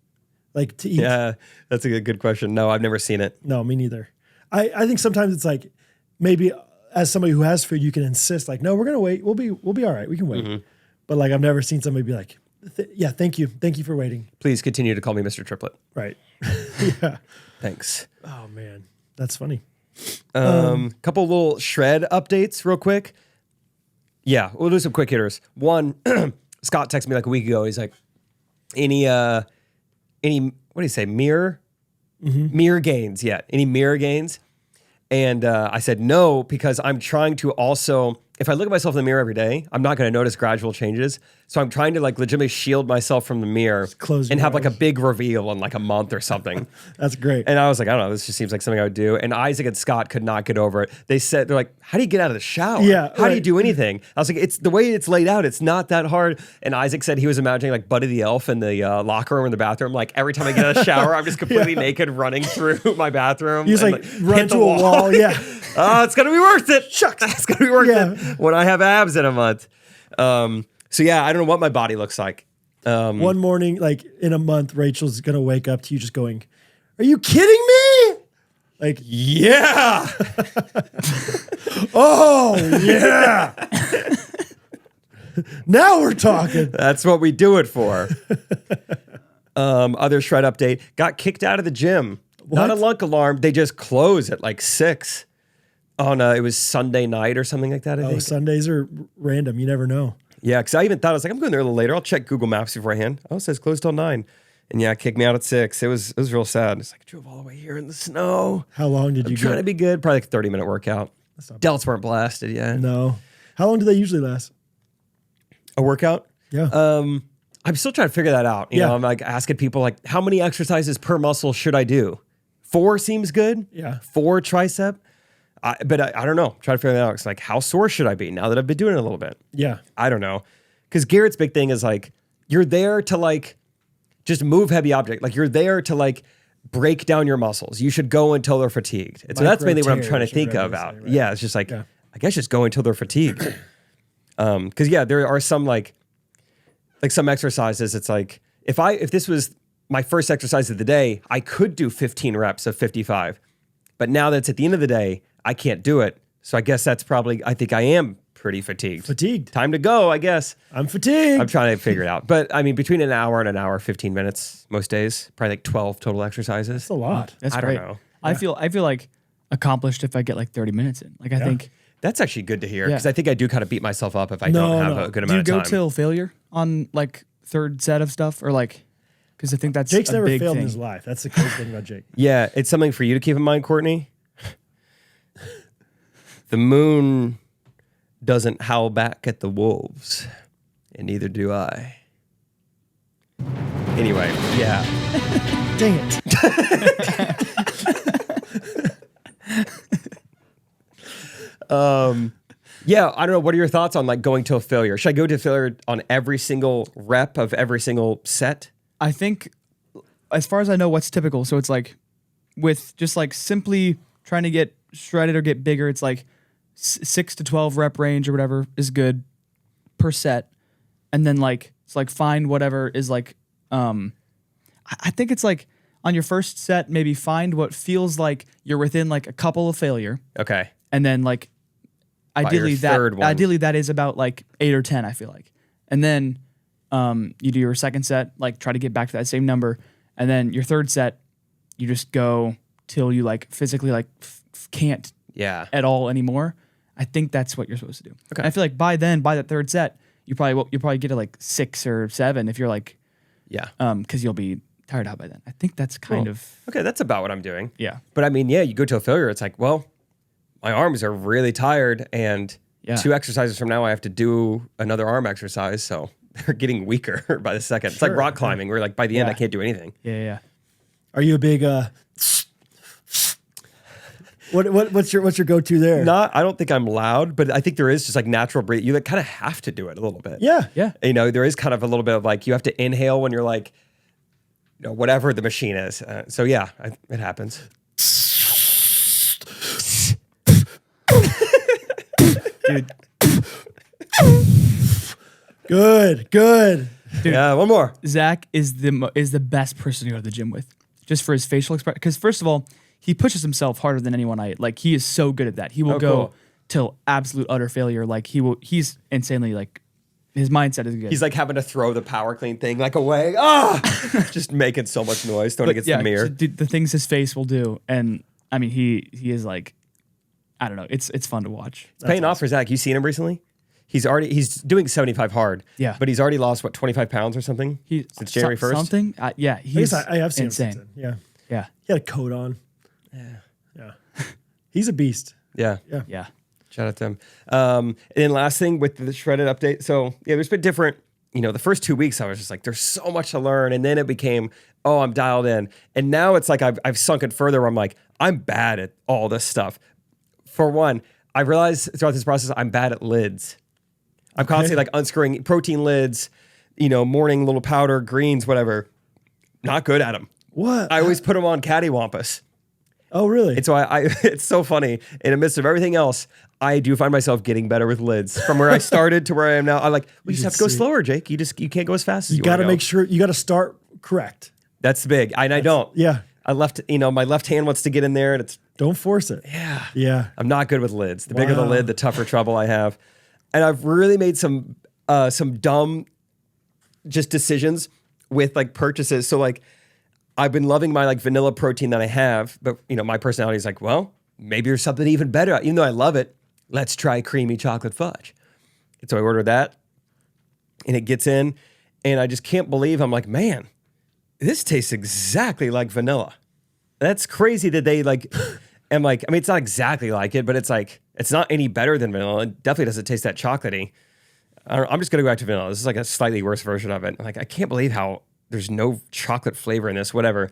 like to eat? Yeah, that's a good question. No, I've never seen it. No, me neither. I think sometimes it's like maybe as somebody who has food, you can insist like, no, we're gonna wait. We'll be all right. We can wait. Mm-hmm. But like I've never seen somebody be like, yeah, thank you for waiting. Please continue to call me Mr. Triplet. Right. Yeah. Thanks. Oh man, that's funny. Couple little shred updates real quick. Yeah, we'll do some quick hitters. One, Scott texted me like a week ago. He's like, any what do you say, mirror gains yet? Any mirror gains? And I said no, because I'm trying to also, if I look at myself in the mirror every day, I'm not going to notice gradual changes. So I'm trying to legitimately shield myself from the mirror close and your have a eyes. big reveal in a month or something. That's great. And I was like, I don't know, this just seems like something I would do. And Isaac and Scott could not get over it. They're like, how do you get out of the shower? Yeah, How do you right. do anything? I was like, it's the way it's laid out. It's not that hard. And Isaac said he was imagining Buddy the Elf in the locker room in the bathroom. Like every time I get out of the shower, I'm just completely naked running through my bathroom. He's and, like hit run the to a wall. Yeah. Oh, it's going to be worth it. Shucks. It's going to be worth Yeah. it when I have abs in a month. So yeah, I don't know what my body looks like. One morning, in a month, Rachel's gonna wake up to you just going, "Are you kidding me?" Like, Yeah. oh yeah. Now we're talking. That's what we do it for. Other shred update. Got kicked out of the gym. Not a What? lunk alarm. They just close at 6 on it was Sunday night or something like that, I Oh, think. Sundays are random. You never know. Yeah, because I even thought, I was like, I'm going there a little later. I'll check Google Maps beforehand. Oh, it says closed till 9. And yeah, it kicked me out at 6. It was real sad. It's like, I drove all the way here in the snow. How long did you Trying go? to be good. Probably a 30-minute workout. Delts weren't blasted yet. No. How long do they usually last? A workout? Yeah. I'm still trying to figure that out. You Yeah. know, I'm asking people how many exercises per muscle should I do? 4 seems good. Yeah. 4 tricep. But I don't know. Trying to figure that out. It's how sore should I be now that I've been doing it a little bit? Yeah. I don't know. Because Garrett's big thing is you're there to just move heavy object. You're there to break down your muscles. You should go until they're fatigued. And so that's mainly what I'm trying to think Micro about. tears, right? Yeah, it's just I guess just go until they're fatigued. Because there are some some exercises. It's if this was my first exercise of the day, I could do 15 reps of 55. But now that it's at the end of the day, I can't do it. So I guess that's probably, I think I am pretty fatigued. Fatigued. Time to go, I guess. I'm fatigued. I'm trying to figure it out. But I mean, between an hour and an hour, 15 minutes most days, probably 12 total exercises. That's a lot. That's I great. don't know. I feel accomplished if I get 30 minutes in. I think That's actually good to hear Yeah. because I think I do kind of beat myself up if I don't have a good Do you amount go of time. till failure on like third set of stuff or like? Because I think that's Jake's a never big failed thing. in his life. That's the crazy thing about Jake. Yeah, it's something for you to keep in mind, Courtney. The moon doesn't howl back at the wolves, and neither do I. Anyway, yeah. Dang it. Yeah, I don't know. What are your thoughts on like going to a failure? Should I go to failure on every single rep of every single set? I think, as far as I know, what's typical. So it's like, with just like simply trying to get shredded or get bigger, it's like 6 to 12 rep range or whatever is good per set, and then like it's like find whatever is like, I think it's like on your first set maybe find what feels like you're within like a couple of failure, Okay. and then like your ideally third one. that is about like 8 or 10, I feel like, and then you do your second set, like try to get back to that same number, and then your third set you just go till you like physically like can't Yeah. at all anymore. I think that's what you're supposed to do. Okay. And I feel like by that third set you'll probably get to like 6 or 7 if you're like Yeah. because you'll be tired out by then. I think that's kind of Okay, that's about what I'm doing. yeah. But I mean, yeah, you go to a failure, it's like, well, my arms are really tired, and Yeah. 2 exercises from now I have to do another arm exercise, so they're getting weaker by the second. It's like Sure. rock climbing, where like by the end I Yeah. can't do anything. Yeah. Are you a big what's your go-to there? I don't think I'm loud, but I think there is just like natural breathing. You like kind of have to do it a little bit. Yeah. Yeah. You know, there is kind of a little bit of like you have to inhale when you're like, you know, whatever the machine is. So yeah, it happens. Dude, Good. Dude. Yeah, one more. Zach is the best person to go to the gym with, just for his facial expression. Because first of all, he pushes himself harder than anyone he is so good at that. He will Oh, go cool. till absolute utter failure. Like he's insanely like his mindset is good. He's like having to throw the power clean thing like away. Ah, just making so much noise throwing against the mirror. The things his face will do, and I mean he is like, I don't know. It's fun to watch. It's paying off for Zach. You seen him recently? He's doing 75 hard. Yeah. But he's already lost 25 pounds or something since January 1st. Something. Yeah, I guess he's I have seen him insane. since then. Yeah. Yeah. He had a coat on. Yeah. He's a beast. Yeah. Yeah. Shout out to him. And then last thing with the shredded update. So yeah, there's been different, you know, the first 2 weeks I was just like, there's so much to learn. And then it became, oh, I'm dialed in. And now it's like I've sunk it further where I'm like, I'm bad at all this stuff. For one, I realized throughout this process, I'm bad at lids. I'm constantly like unscrewing protein lids, you know, morning little powder, greens, whatever. Not good at them. What? I always put them on cattywampus. Oh, really? And so I it's so funny. In the midst of everything else, I do find myself getting better with lids from where I started to where I am now. I'm like, we just have to go slower, Jake. You can't go as fast as you got to wanna make go. sure you got to start correct. That's big. And I don't. Yeah. I left, you know, my left hand wants to get in there and it's, Don't force it. yeah. Yeah. I'm not good with lids. The bigger the Wow. lid, the tougher trouble I have. And I've really made some dumb just decisions with like purchases. So like I've been loving my like vanilla protein that I have, but you know, my personality is like, well, maybe there's something even better. Even though I love it, let's try creamy chocolate fudge. And so I ordered that and it gets in and I just can't believe I'm like, man, this tastes exactly like vanilla. That's crazy that they like, am like, I mean, it's not exactly like it, but it's like, it's not any better than vanilla. It definitely doesn't taste that chocolatey. I'm just going to go back to vanilla. This is like a slightly worse version of it. Like, I can't believe how there's no chocolate flavor in this, whatever.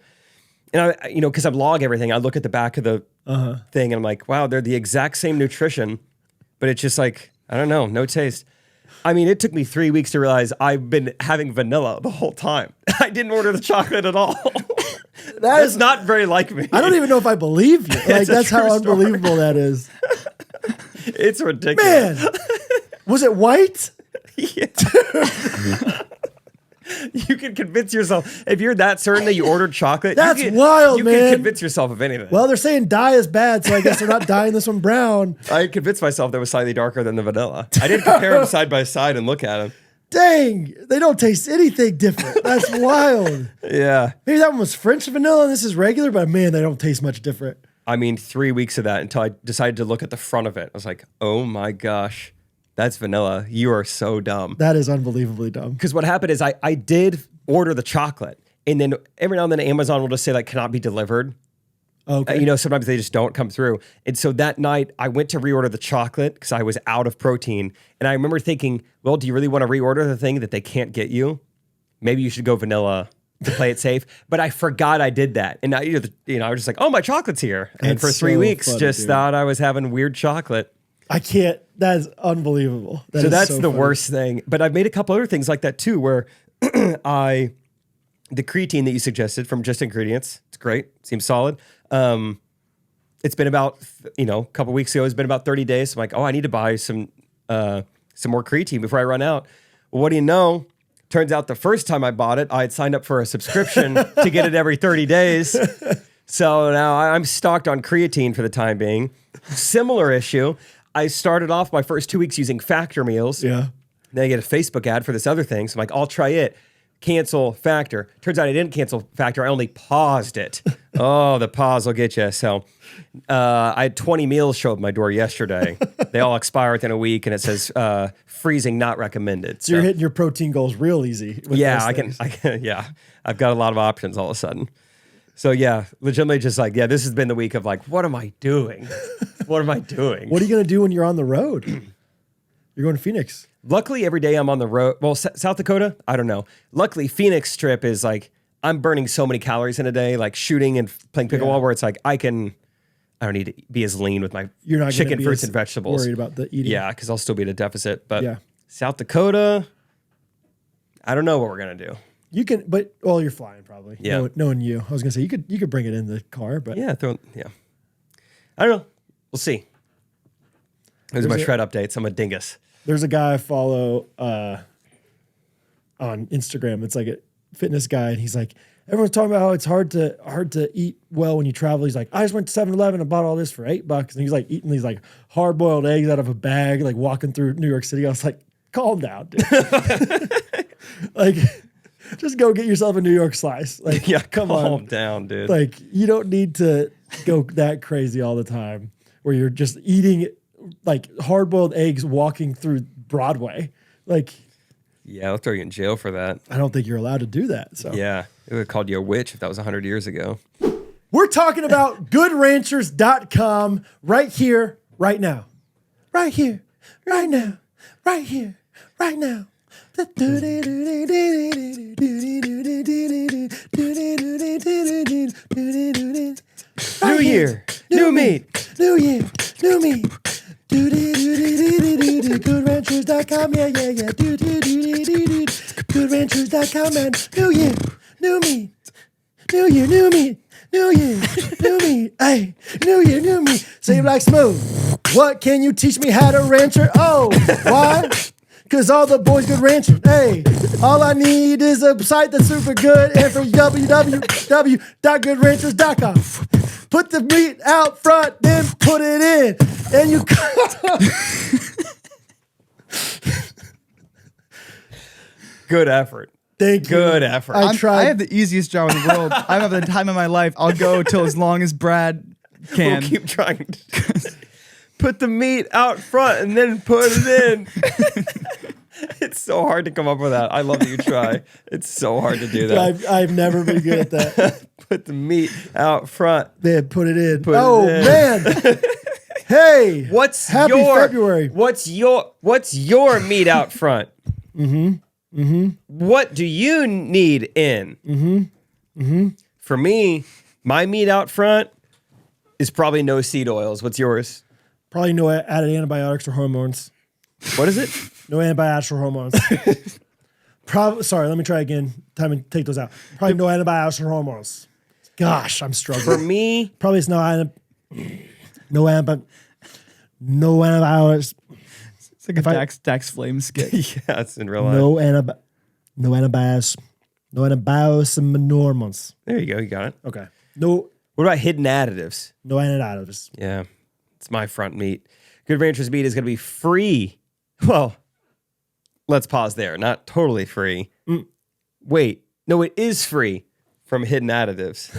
And I, you know, cause I log everything. I look at the back of the thing and I'm like, wow, they're the exact same nutrition, but it's just like, I don't know, no taste. I mean, it took me 3 weeks to realize I've been having vanilla the whole time. I didn't order the chocolate at all. That's not very like me. I don't even know if I believe you. Like, It's a that's how true story. unbelievable that is. It's ridiculous. Man, was it white? Yeah. You can convince yourself if you're that certain that you ordered chocolate. That's you can, wild, you man. can convince yourself of anything. Well, they're saying dye is bad, so I guess they're not dyeing this one brown. I convinced myself that it was slightly darker than the vanilla. I didn't compare them side by side and look at them. Dang, they don't taste anything different. That's wild. Yeah. Maybe that one was French vanilla and this is regular, but man, they don't taste much different. I mean, 3 weeks of that until I decided to look at the front of it. I was like, oh my gosh, that's vanilla. You are so dumb. That is unbelievably dumb. Because what happened is I did order the chocolate, and then every now and then Amazon will just say like cannot be delivered. Okay. You know, sometimes they just don't come through. And so that night I went to reorder the chocolate because I was out of protein. And I remember thinking, well, do you really want to reorder the thing that they can't get you? Maybe you should go vanilla to play it safe. But I forgot I did that. And I was just like, oh, my chocolate's here. And That's for 3 so weeks, funny, just dude. thought I was having weird chocolate. I can't. That is unbelievable. So that's so the funny. worst thing. But I've made a couple other things like that too, where the creatine that you suggested from Just Ingredients, it's great. Seems solid. It's been about, a couple weeks ago, it's been about 30 days. So I'm like, oh, I need to buy some more creatine before I run out. Well, what do you know? Turns out the first time I bought it, I had signed up for a subscription to get it every 30 days. So now I'm stocked on creatine for the time being. Similar issue. I started off my first 2 weeks using Factor meals. Yeah. Then I get a Facebook ad for this other thing. So I'm like, I'll try it. Cancel Factor. Turns out I didn't cancel Factor. I only paused it. Oh, the pause will get you. So I had 20 meals show up at my door yesterday. They all expire within a week, and it says freezing not recommended. So you're hitting your protein goals real easy. With Yeah, those I things. can. Yeah, I've got a lot of options all of a sudden. So yeah, legitimately just like, yeah, this has been the week of like, what am I doing? What am I doing? What are you going to do when you're on the road? You're going to Phoenix. Luckily, every day I'm on the road. Well, South Dakota, I don't know. Luckily, Phoenix trip is like, I'm burning so many calories in a day, like shooting and playing pickleball, where it's like, I don't need to be as lean with my You're not gonna chicken, be fruits, as and vegetables. worried about the eating. Yeah, because I'll still be at a deficit. But Yeah. South Dakota, I don't know what we're going to do. You can, but you're flying probably. Yeah. Knowing you, I was gonna say you could bring it in the car, but Yeah, I don't know. We'll see. Those are my There's a- shred updates. I'm a dingus. there's a guy I follow on Instagram. It's like a fitness guy, and he's like, everyone's talking about how it's hard to eat well when you travel. He's like, I just went to 7-Eleven and bought all this for $8, and he's like eating these like hard boiled eggs out of a bag, like walking through New York City. I was like, calm down, dude. Like, just go get yourself a New York slice. Like, Yeah, come calm on. down, dude. Like, you don't need to go that crazy all the time where you're just eating like hard boiled eggs walking through Broadway. Like, Yeah, I'll throw you in jail for that. I don't think you're allowed to do that. So Yeah, it would have called you a witch if that was 100 years ago. we're talking about goodranchers.com right here, right now. Right here, right now, right here, right now. New year, new meat. New year, new me. Goodranchers.com, yeah. Goodranchers.com, man. New year, new me. New year, new me. New year, new me. Hey, new year, new me. Say it like smooth. What can you teach me how to rancher? Oh, why? Cause all the boys good ranching. Hey, all I need is a site that's super good. And for www.goodranchers.com. Put the meat out front, then put it in. And you Good effort. Thank you. Good effort. I tried. I have the easiest job in the world. I'm having the time of my life. I'll go till as long as Brad can. We'll keep trying to put the meat out front and then put it in. It's so hard to come up with that. I love that you try. It's so hard to do that. I've never been good at that. Put the meat out front. Then put it in. Put oh it in. man. Hey. What's Happy your February. What's your meat out front? What do you need in? For me, my meat out front is probably no seed oils. What's yours? Probably no added antibiotics or hormones. What is it? No antibiotics or hormones. Sorry, let me try again. Time and take those out. Probably no antibiotics or hormones. Gosh, I'm struggling. For me, Probably it's no antibiotics. It's like a Dax Flame skit. yeah, it's in real life. No antibiotics. No antibiotics and hormones. There you go. You got it. Okay. No What about hidden additives? antibiotics. Yeah, it's my front meat. Good Ranchers meat is going to be free. Well, let's pause there. Not totally free. Wait, no, it is free from hidden additives.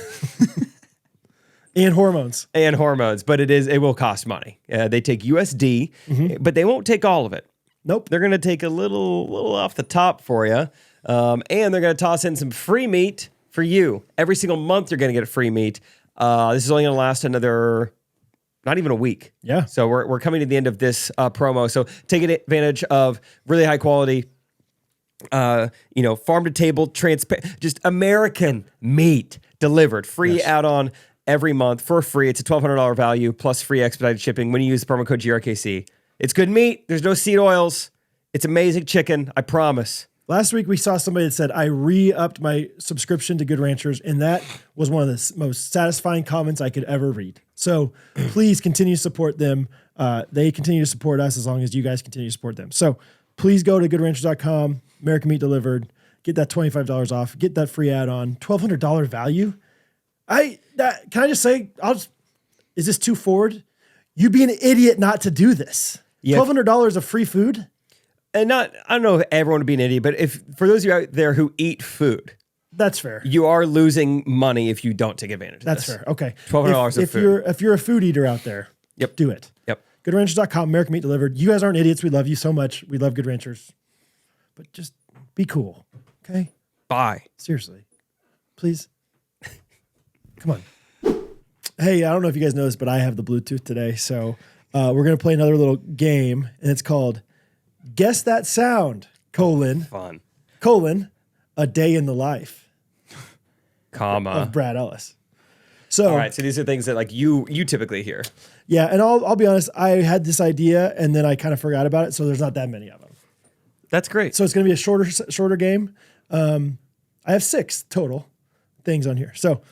And hormones. and hormones, but it will cost money. They take USD, but they won't take all of it. Nope. They're going to take a little off the top for you, and they're going to toss in some free meat for you. Every single month, you're going to get a free meat. This is only going to last another, not even a week. Yeah. So we're coming to the end of this promo. So take advantage of really high quality, farm to table, transparent, just American meat delivered, free add-on every month for free. It's a $1,200 value plus free expedited shipping when you use the promo code GRKC. It's good meat. There's no seed oils. It's amazing chicken. I promise. Last week, we saw somebody that said, I re-upped my subscription to Good Ranchers, and that was one of the most satisfying comments I could ever read. So please continue to support them. They continue to support us as long as you guys continue to support them. So please go to goodranchers.com, American Meat Delivered, get that $25 off, get that free add-on, $1,200 value. Can I just say, is this too forward? You'd be an idiot not to do this. Yeah. $1,200 of free food? And I don't know if everyone would be an idiot, but if for those of you out there who eat food, That's fair. you are losing money if you don't take advantage of That's this. fair. Okay. $1,200 of food. If you're a food eater out there, Yep. do it. Yep. GoodRanchers.com, American Meat Delivered. You guys aren't idiots. We love you so much. We love Good Ranchers. But just be cool. Okay? Bye. Seriously. Please. Come on. Hey, I don't know if you guys know this, but I have the Bluetooth today. So we're going to play another little game, and it's called Guess That Sound, Fun. a day in the life Comma. of Brad Ellis. So, All right. So these are things that like you typically hear. yeah, and I'll be honest, I had this idea, and then I kind of forgot about it, so there's not that many of them. That's great. So it's going to be a shorter game. I have 6 total things on here. So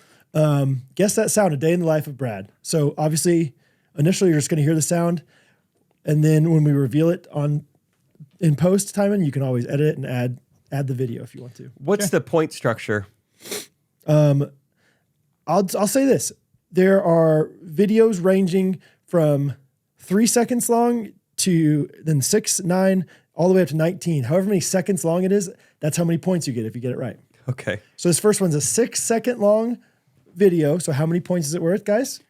guess that sound, a day in the life of Brad. So obviously, initially you're just going to hear the sound, and then when we reveal it in post, Timon, you can always edit it and add the video if you want to. What's the point structure? I'll say this: there are videos ranging from 3 seconds long to then 6, 9, all the way up to 19. However many seconds long it is, that's how many points you get if you get it right. Okay. So this first one's a 6-second long video. So how many points is it worth, guys?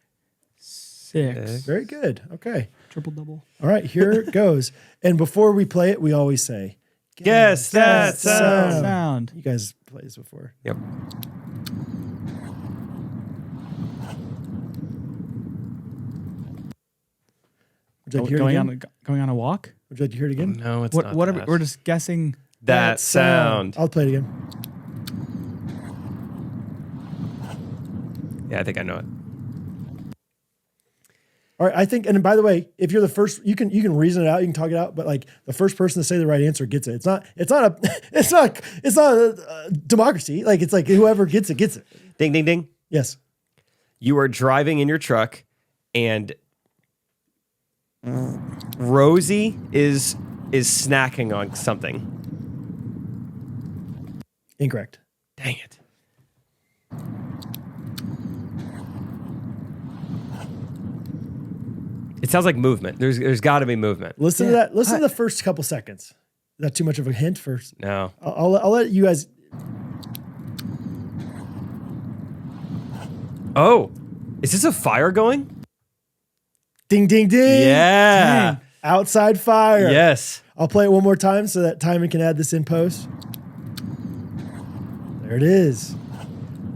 6. Very good. Okay. Triple double. All right, here it goes. And before we play it, we always say, Guess that sound. Sound. You guys played this before. Yep. Would you like to hear it again? Going on a walk? Would you like to hear it again? No, it's What? not What? that. We're just guessing. that sound. I'll play it again. Yeah, I think I know it. All right, I think, and by the way, if you're the first, you can reason it out, you can talk it out, but like the first person to say the right answer gets it. It's not a democracy. Like it's like whoever gets it gets it. Ding, ding, ding. Yes. You are driving in your truck, and Rosie is snacking on something. Incorrect. Dang it. It sounds like movement. There's got to be movement. Listen to that. Listen to the first couple seconds. Is that too much of a hint first? No. I'll let you guys. Oh, is this a fire going? Ding, ding, ding. Yeah. Ding. Outside fire. Yes. I'll play it one more time so that Timon can add this in post. There it is.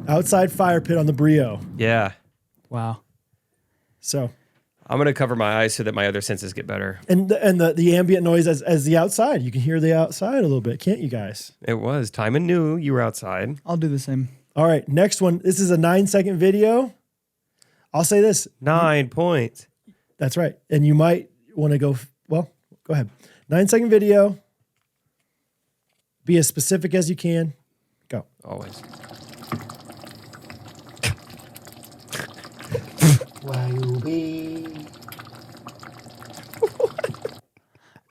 Outside fire pit on the Brio. Yeah. Wow. So, I'm gonna cover my eyes so that my other senses get better. and the ambient noise as the outside. You can hear the outside a little bit, can't you guys? It was. Timon knew you were outside. I'll do the same. All right, next one. This is a 9-second video. I'll say this. 9 points. That's right. And you might want to go, well, go ahead. 9-second video. Be as specific as you can. Go. Always.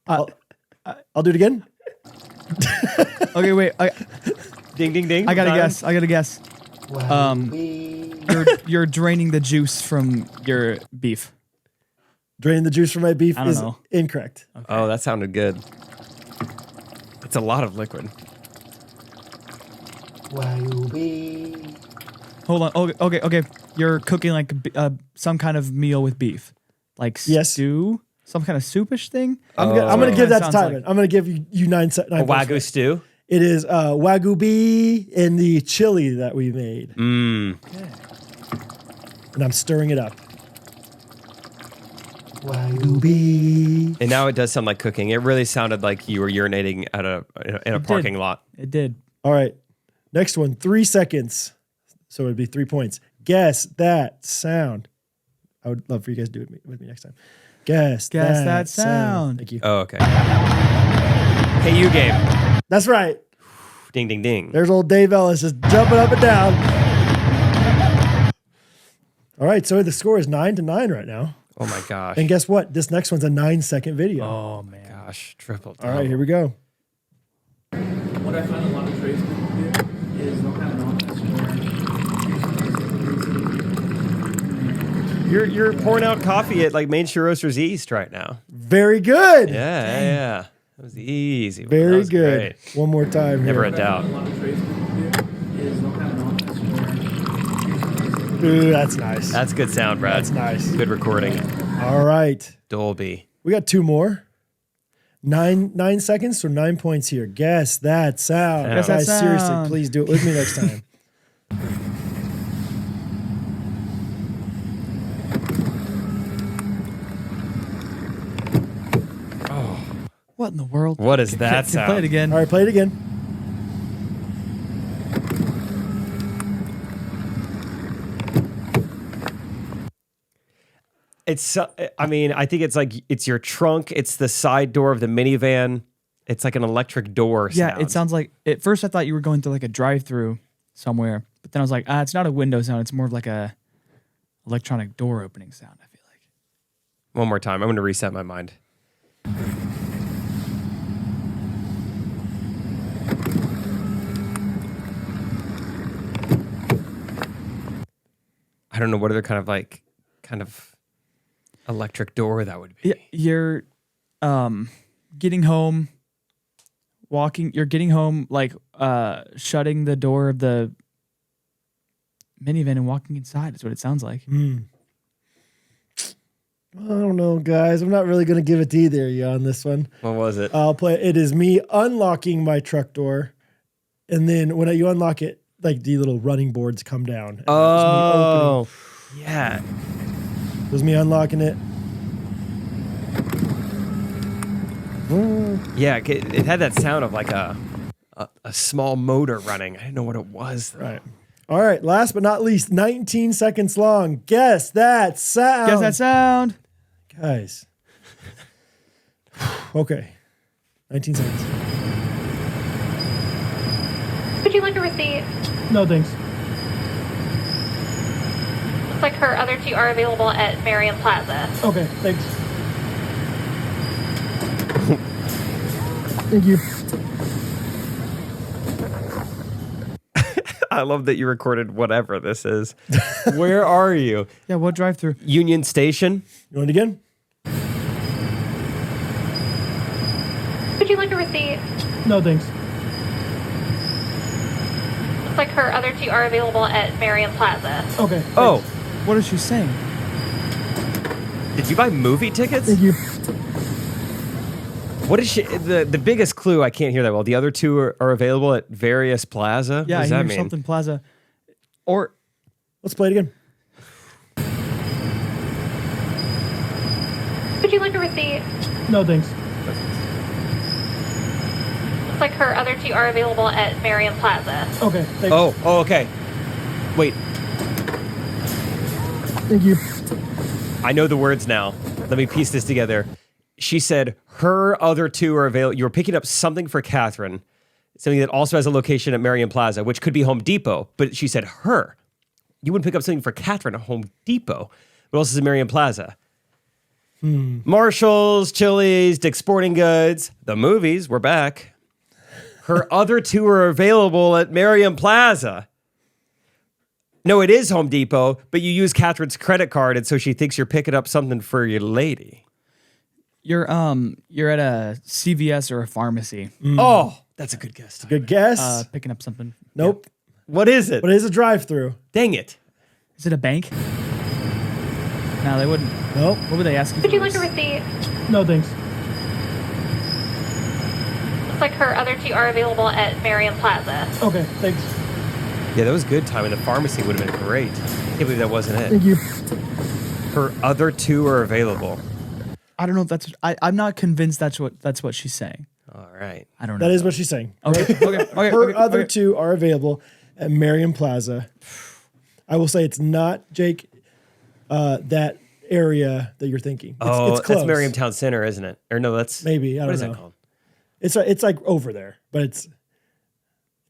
I'll do it again. Okay, wait. Ding, ding, ding. I gotta Time. guess. I gotta guess. You're draining the juice from your beef. Drain the juice from my beef I don't is know. incorrect. Oh, that sounded good. It's a lot of liquid. Hold on. Okay. You're cooking like some kind of meal with beef, like Yes. stew, some kind of soupish thing. I'm gonna give that to Sounds Timon. like- I'm gonna give you nine A points. Wagyu stew. It is Wagyu beef in the chili that we made. Mmm. And I'm stirring it up. Wagyu beef. And now it does sound like cooking. It really sounded like you were urinating at in a parking lot. It did. All right. Next one, 3 seconds. So it'd be 3 points. Guess that sound. I would love for you guys to do it with me next time. Guess that sound. Thank you. Oh, okay. Hey, you game. That's right. Ding, ding, ding. There's old Dave Ellis just jumping up and down. All right. So the score is 9-9 right now. Oh my gosh. And guess what? This next one's a 9-second video. Oh man. Gosh, triple. All right. Here we go. What I find a lot of tradespeople do is they'll have an office where You're pouring out coffee at like Main Street Roasters East right now. Very good. Yeah. That was easy. That Very was good. great. One more time Never here. a doubt. a lot of tradespeople do is they'll have an office where Ooh, that's nice. That's good sound, Brad. That's nice. Good recording. All right. Dolby. We got 2 more. 9 seconds, so 9 points here. Guess that sound. Guess that Guys, seriously, sound. please do it with me next time. What in the world? What is that Play it sound? again. All right, play it again. It's. I mean, I think it's like it's your trunk. It's the side door of the minivan. It's like an electric door. Yeah, sound. it sounds like. At first, I thought you were going through like a drive-through somewhere, but then I was like, it's not a window sound. It's more of like a electronic door opening sound. I feel like. One more time. I'm going to reset my mind. I don't know what other kind of electric door that would be. Yeah, you're getting home, walking. You're getting home, like shutting the door of the minivan and walking inside. Is what it sounds like. I don't know, guys. I'm not really going to give it to either of you on this one. What was it? I'll play. It is me unlocking my truck door. And then when you unlock it, like the little running boards come down. And Oh, yeah. It was me unlocking it. Yeah, it had that sound of like a small motor running. I didn't know what it was, though. Right. All right. Last but not least, 19 seconds long. Guess that sound. Guess that sound. Guys. Okay. 19 seconds. Would you like a receipt? no thanks. Looks like her other 2 are available at Marion Plaza. Okay, thanks. Thank you. I love that you recorded whatever this is. Where are you? Yeah, what drive-through? Union Station? You want it again? Would you like a receipt? No thanks. Looks like her other 2 are available at Marion Plaza. Okay. Oh, What is she saying? did you buy movie tickets? Thank you. What is she? The biggest clue, I can't hear that well. The other 2 are available at various plaza? Yeah, what does I that hear mean? something plaza, or Let's play it again. Would you like a receipt? No thanks. Looks like her other 2 are available at Marion Plaza. Okay, thanks. Oh, okay. Wait, Thank you. I know the words now. Let me piece this together. She said her other 2 are available. You were picking up something for Catherine, something that also has a location at Marion Plaza, which could be Home Depot. But she said her. You wouldn't pick up something for Catherine at Home Depot. What else is at Marion Plaza? Marshalls, Chili's, Dick's Sporting Goods. The movies, we're back. Her other 2 are available at Marion Plaza. No, it is Home Depot, but you use Catherine's credit card, and so she thinks you're picking up something for your lady. you're at a CVS or a pharmacy, Oh, that's a good guess. Good guess. picking up something. Nope. What is it? But it is a drive-through. Dang it. Is it a bank? No, they wouldn't. Nope. What would they ask you Would for? you like a receipt? No thanks. Looks like her other two are available at Marion Plaza. Okay, thanks. Yeah, that was good timing. The pharmacy would have been great. Can't believe that wasn't it. Thank you. Her other two are available. I don't know if that's. I'm not convinced that's what she's saying. All right. I don't know. That is what she's saying. Okay. Okay. Her other two are available at Marion Plaza. I will say it's not, Jake, that area that you're thinking. It's close. That's Merriam Town Center, isn't it? Or no, that's Maybe, I don't what is know. that called? It's like over there, but it's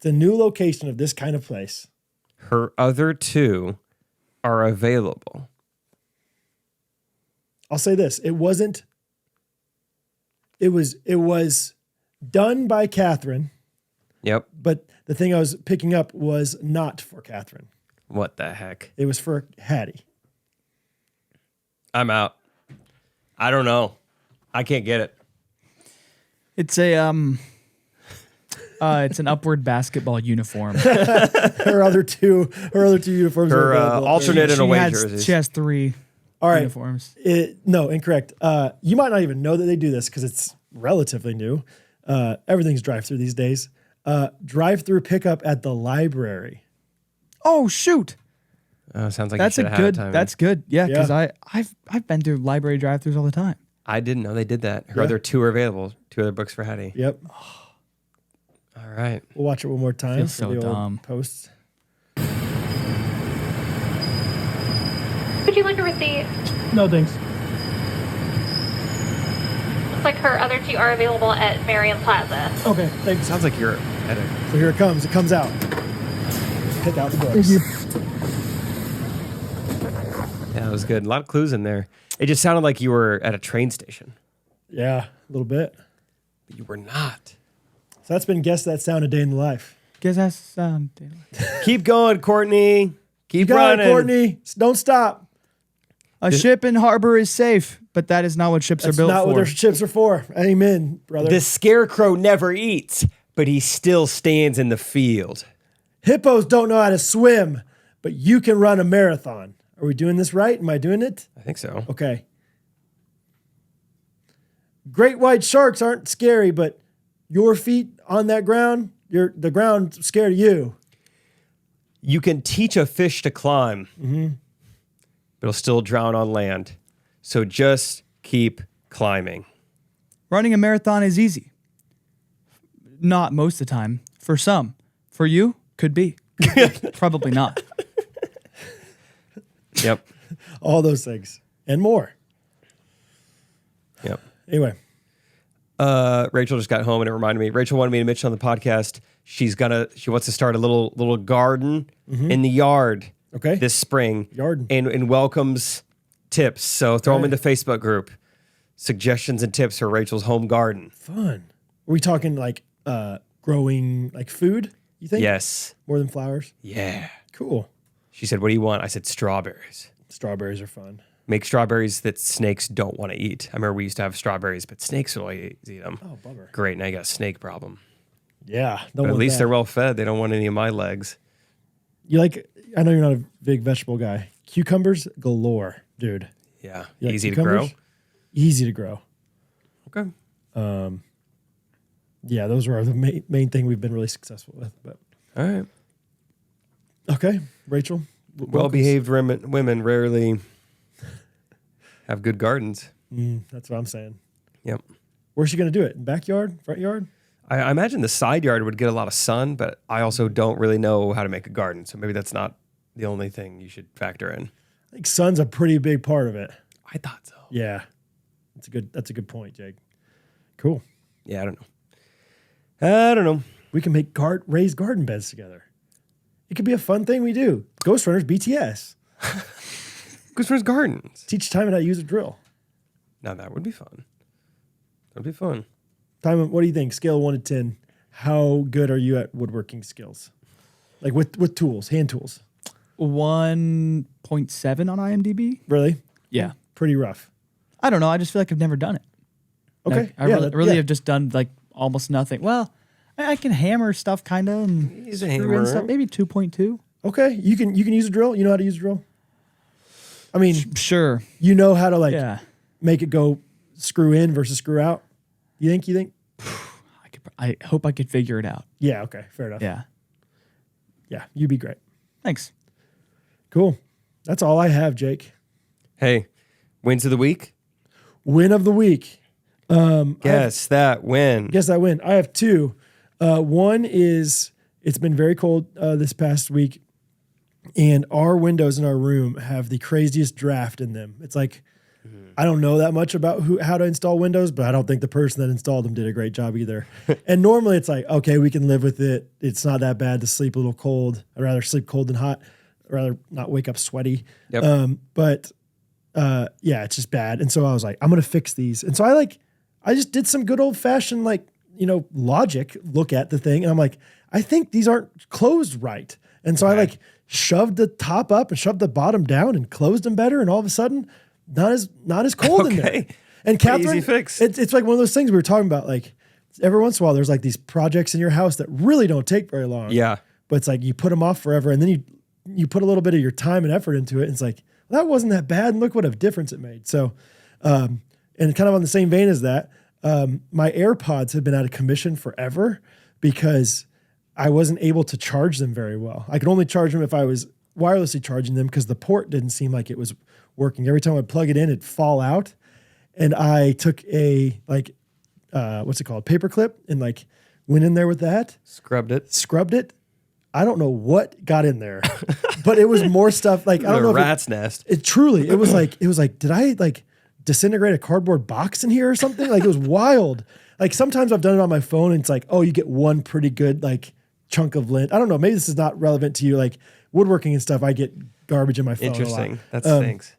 a new location of this kind of place. Her other two are available. I'll say this: it was done by Catherine, Yep. but the thing I was picking up was not for Catherine. What the heck? It was for Hattie. I'm out. I don't know. I can't get it. It's a it's an upward basketball uniform. Her other two uniforms. Her are available. alternate and away She jerseys. has 3 All right. uniforms. No, incorrect. You might not even know that they do this because it's relatively new. Everything's drive-through these days. Drive-through pickup at the library. Oh shoot! Sounds like That's you a should have had good. time. That's good. Yeah, because Yeah. I've been through library drive-throughs all the time. I didn't know they did that. Her Yeah. other two are available. 2 other books for Hattie. Yep. All right. We'll watch it one more time. Feels for so the old dumb. Posts. Would you like a receipt? No, thanks. Looks like her other two are available at Marion Plaza. Okay, thanks. Sounds like you're at a So here it comes. It comes out. Pick out the books. Yeah, that was good. A lot of clues in there. It just sounded like you were at a train station. Yeah, a little bit. But you were not. So that's been Guess That Sound, a day in the life. Guess that's sound. Keep going, Courtney. Keep Got running. it, Courtney. Don't stop. A ship in harbor is safe, but that is not what ships That's are built not for. what their ships are for. Amen, brother. The scarecrow never eats, but he still stands in the field. Hippos don't know how to swim, but you can run a marathon. Are we doing this right? Am I doing it? I think so. Okay. Great white sharks aren't scary, but your feet on that ground, the ground's scared of you. You can teach a fish to climb, but he'll still drown on land. So just keep climbing. Running a marathon is easy. Not most of the time. For some. For you, could be. Probably not. Yep. All those things and more. Yep. Anyway, Rachel just got home and it reminded me. Rachel wanted me to mention on the podcast. She wants to start a little garden in the yard. Okay. This spring. Garden. And welcomes tips. So throw them in the Facebook group. Suggestions and tips for Rachel's home garden. fun. Are we talking like growing like food, you think? Yes. More than flowers? Yeah. Cool. She said, "What do you want?" I said, "Strawberries. Strawberries are fun. Make strawberries that snakes don't want to eat." I remember we used to have strawberries, but snakes will always eat them. Oh, bummer. Great. Now you got a snake problem. Yeah. But at least they're well fed. They don't want any of my legs. You like, I know you're not a big vegetable guy. Cucumbers galore, dude. Yeah. You like Easy to grow. cucumbers? Easy to grow. Okay. Yeah, those were the main thing we've been really successful with. But All right. okay, Rachel. Well-behaved women rarely have good gardens. That's what I'm saying. Yep. Where's she going to do it? Backyard? Front yard? I imagine the side yard would get a lot of sun, but I also don't really know how to make a garden. So maybe that's not the only thing you should factor in. I think sun's a pretty big part of it. I thought so. Yeah. That's a good point, Jake. Cool. Yeah, I don't know. We can make raised garden beds together. It could be a fun thing we do. Ghostrunners BTS. Ghostrunners gardens. Teach Timon how to use a drill. Now that would be fun. That'd be fun. Timon, what do you think? Scale of 1 to 10. How good are you at woodworking skills? Like with tools, hand tools. 1.7 on IMDb. Really? Yeah. Pretty rough. I don't know. I just feel like I've never done it. Okay. Like, I yeah, really yeah. have just done like almost nothing. Well, I can hammer stuff kind of and He's a screw in hammerer. stuff. Maybe 2.2. Okay. You can use a drill. You know how to use a drill? I mean, Sure. you know how to like Yeah. make it go screw in versus screw out. You think? I hope I could figure it out. Yeah. Okay. Fair enough. Yeah. Yeah. You'd be great. Thanks. Cool. That's all I have, Jake. Hey, wins of the week? Win of the week. Guess that win. Guess that win. I have two. One is it's been very cold this past week, and our windows in our room have the craziest draft in them. It's like I don't know that much about how to install windows, but I don't think the person that installed them did a great job either. And normally it's like, okay, we can live with it. It's not that bad to sleep a little cold. I'd rather sleep cold than hot. I'd rather not wake up sweaty. Yep. But yeah, it's just bad. And so I was like, I'm going to fix these. And so I just did some good old fashioned, logic look at the thing. And I'm like, I think these aren't closed right. And so I shoved the top up and shoved the bottom down and closed them better. And all of a sudden, not as cold in there. And Catherine, easy fix. It's like one of those things we were talking about. Like every once in a while, there's like these projects in your house that really don't take very long. Yeah. But it's like you put them off forever, and then you put a little bit of your time and effort into it. And it's like, well, that wasn't that bad. And look what a difference it made. So, and kind of on the same vein as that, my AirPods had been out of commission forever because I wasn't able to charge them very well. I could only charge them if I was wirelessly charging them because the port didn't seem like it was working. Every time I'd plug it in, it'd fall out. And I took a what's it called? Paperclip and went in there with that. Scrubbed it. I don't know what got in there, but it was more stuff I don't know. Rat's nest. It was like, did I disintegrate a cardboard box in here or something? It was wild. Sometimes I've done it on my phone and it's like, oh, you get one pretty good chunk of lint. I don't know. Maybe this is not relevant to you. Woodworking and stuff, I get garbage in my phone. Interesting. That stinks.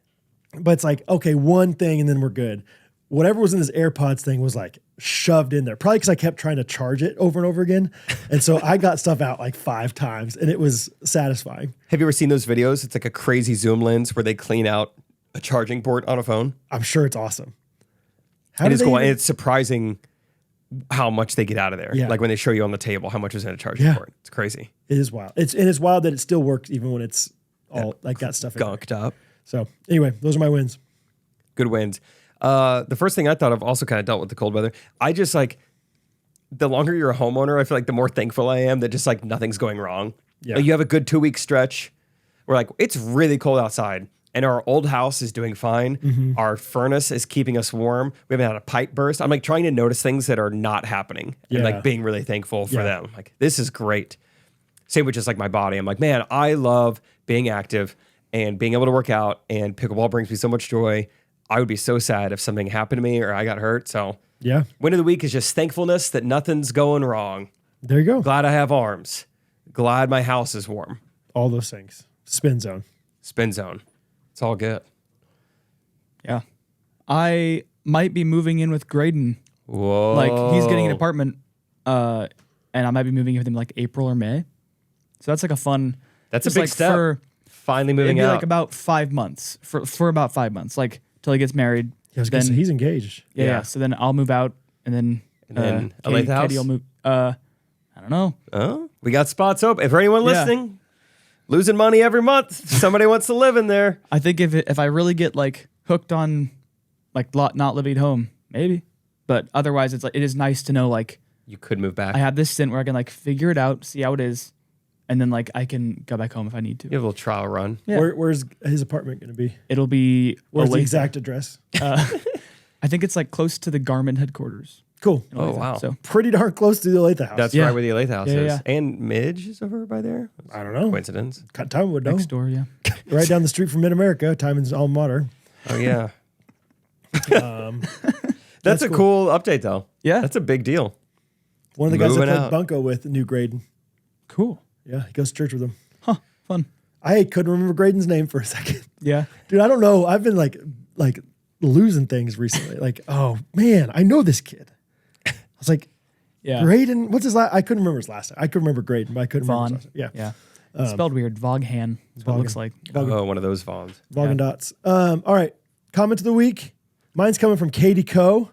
But it's like, okay, one thing and then we're good. Whatever was in this AirPods thing was shoved in there. Probably because I kept trying to charge it over and over again. And so I got stuff out 5 times and it was satisfying. Have you ever seen those videos? It's like a crazy zoom lens where they clean out a charging port on a phone. I'm sure it's awesome. And it's cool. And it's surprising how much they get out of there. Yeah. When they show you on the table how much is in a charging port. It's crazy. It is wild. It's wild that it still works even when it's all got stuff in gunked up. So anyway, those are my wins. Good wins. The first thing I thought of also kind of dealt with the cold weather. I just the longer you're a homeowner, I feel like the more thankful I am that just nothing's going wrong. Yeah. You have a good 2-week stretch where it's really cold outside and our old house is doing fine. Mm-hmm. Our furnace is keeping us warm. We haven't had a pipe burst. I'm trying to notice things that are not happening and being really thankful for them. This is great. Same with just my body. I'm man, I love being active and being able to work out, and pickleball brings me so much joy. I would be so sad if something happened to me or I got hurt. So yeah, win of the week is just thankfulness that nothing's going wrong. There you go. Glad I have arms. Glad my house is warm. All those things. Spin zone. It's all good. Yeah. I might be moving in with Graydon. Whoa. He's getting an apartment, and I might be moving in with him April or May. So that's a fun. That's a big step. Finally moving it'd be out. about 5 months for about 5 months, till he gets married. Yeah, I was gonna say, he's engaged. Yeah. So then I'll move out, and then Katie house? Katie will move. I don't know. Oh, we got spots open. For anyone listening, losing money every month, somebody wants to live in there. I think if I really get hooked on not living at home, maybe. But otherwise, it is nice to know You could move back. I have this stint where I can figure it out, see how it is, and then I can go back home if I need to. You have a little trial run. Yeah. Where's his apartment going to be? It'll be Where's the exact address? I think it's close to the Garmin headquarters. Cool. Oh, wow. So Pretty darn close to the Olathe house. That's right where the Olathe house Yeah, is. yeah. And Midge is over by there. I don't know. Coincidence. Timon would know. next door, yeah. Right down the street from Mid-America, Timon's alma mater. Oh, yeah. That's a cool update, though. Yeah. That's a big deal. One of the guys I Moving played out. bunco with, New Graydon. Cool. Yeah, he goes to church with him. Huh. Fun. I couldn't remember Graydon's name for a second. Yeah. Dude, I don't know. I've been losing things recently. Oh man, I know this kid. I was like, Yeah. Graydon, what's his last? I couldn't remember his last name. I could remember Graydon, but I couldn't remember his Vaughn. last name. Yeah. Yeah. Spelled weird. Voghan is what it looks like. Oh, one of those Vaughns. Vaughn Dots. All right. Comment of the week. Mine's coming from Katie Coe.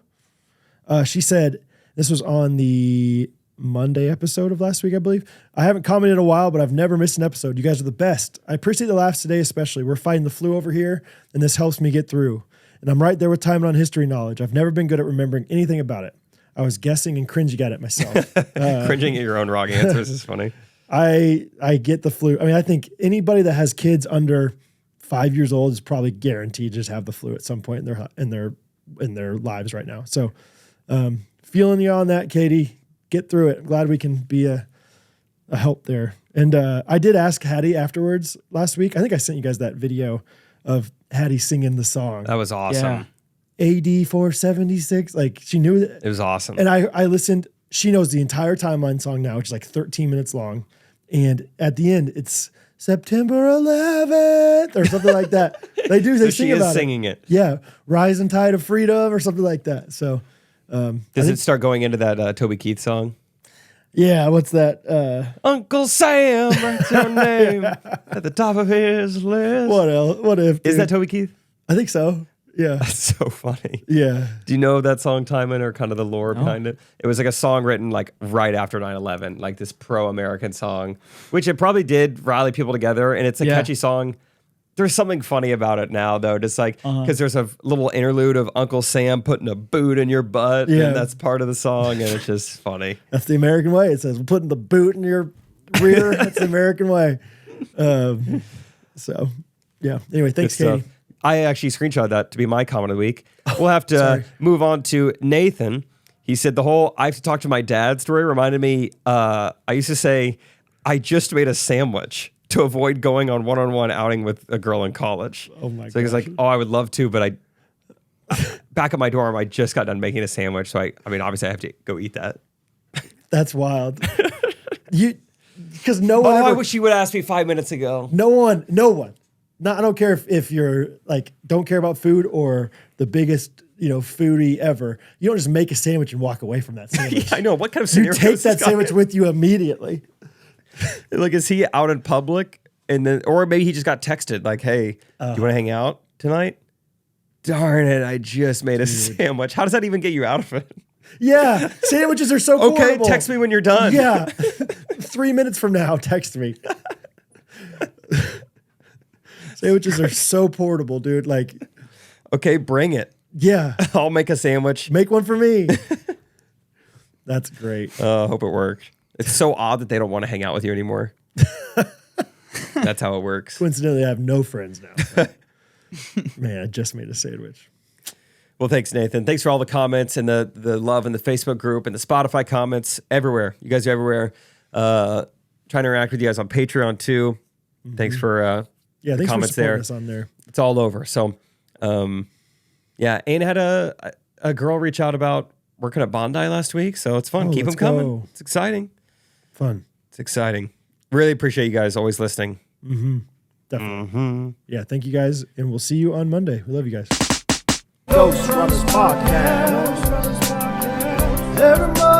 She said, this was on the Monday episode of last week, I believe. I haven't commented in a while, but I've never missed an episode. You guys are the best. I appreciate the laughs today, especially. We're fighting the flu over here, and this helps me get through. And I'm right there with Timon on history knowledge. I've never been good at remembering anything about it. I was guessing and cringing at it myself. Cringing at your own wrong answers is funny. I get the flu. I mean, I think anybody that has kids under 5 years old is probably guaranteed to just have the flu at some point in their lives right now. So, feeling you on that, Katie. Get through it. I'm glad we can be a help there. And I did ask Hattie afterwards last week. I think I sent you guys that video of Hattie singing the song. That was awesome. AD 476. Like she knew it. It was awesome. And I listened. She knows the entire Timeline song now, which is like 13 minutes long. And at the end, it's September 11th or something like that. They do. They sing she is about singing it. Yeah. Rising Tide of Freedom or something like that. So does it start going into that Toby Keith song? Yeah. What's that? Uncle Sam writes your name at the top of his list. What else? What if? Is dude? that Toby Keith? I think so. Yeah. That's so funny. Yeah. Do you know that song, Timon, or kind of the lore behind it? It was like a song written like right after 9/11, like this pro-American song, which it probably did rally people together. And it's a catchy song. There's something funny about it now, though, just like because there's a little interlude of Uncle Sam putting a boot in your butt, and that's part of the song, and it's just funny. That's the American way. It says, we're putting the boot in your rear. That's the American way. So, yeah. Anyway, thanks, Katie. I actually screenshot that to be my comment of the week. We'll have to move on to Nathan. He said the whole I have to talk to my dad story reminded me, I used to say, I just made a sandwich to avoid going on one-on-one outing with a girl in college. Oh my god! So he was like, "Oh, I would love to, but back at my dorm, I just got done making a sandwich, so I mean, obviously, I have to go eat that." That's wild. Because no one. I wish you would ask me 5 minutes ago. No one. No, I don't care if you're like don't care about food or the biggest foodie ever. You don't just make a sandwich and walk away from that sandwich. Yeah, I know what kind of scenario. You take that sandwich with you immediately. Like, is he out in public and then, or maybe he just got texted like, "Hey, do you want to hang out tonight?" Darn it! I just made a sandwich. How does that even get you out of it? Yeah, sandwiches are so okay. horrible. Text me when you're done. Yeah, 3 minutes from now, text me. Sandwiches are so portable, dude. Like, okay, bring it. Yeah, I'll make a sandwich. Make one for me. That's great. Hope it worked. It's so odd that they don't want to hang out with you anymore. That's how it works. Coincidentally, I have no friends now. Man, I just made a sandwich. Well, thanks, Nathan. Thanks for all the comments and the love in the Facebook group and the Spotify comments everywhere. You guys are everywhere. Trying to interact with you guys on Patreon too. Mm-hmm. Thanks for thanks comments for there. us on there. It's all over. So, yeah, Anne had a girl reach out about working at Bondi last week, so it's fun. Keep them coming. It's exciting. Fun. It's exciting. Really appreciate you guys always listening. Mm-hmm. Definitely. Yeah, thank you guys, and we'll see you on Monday. We love you guys. Ghostrunners Podcast. Everybody.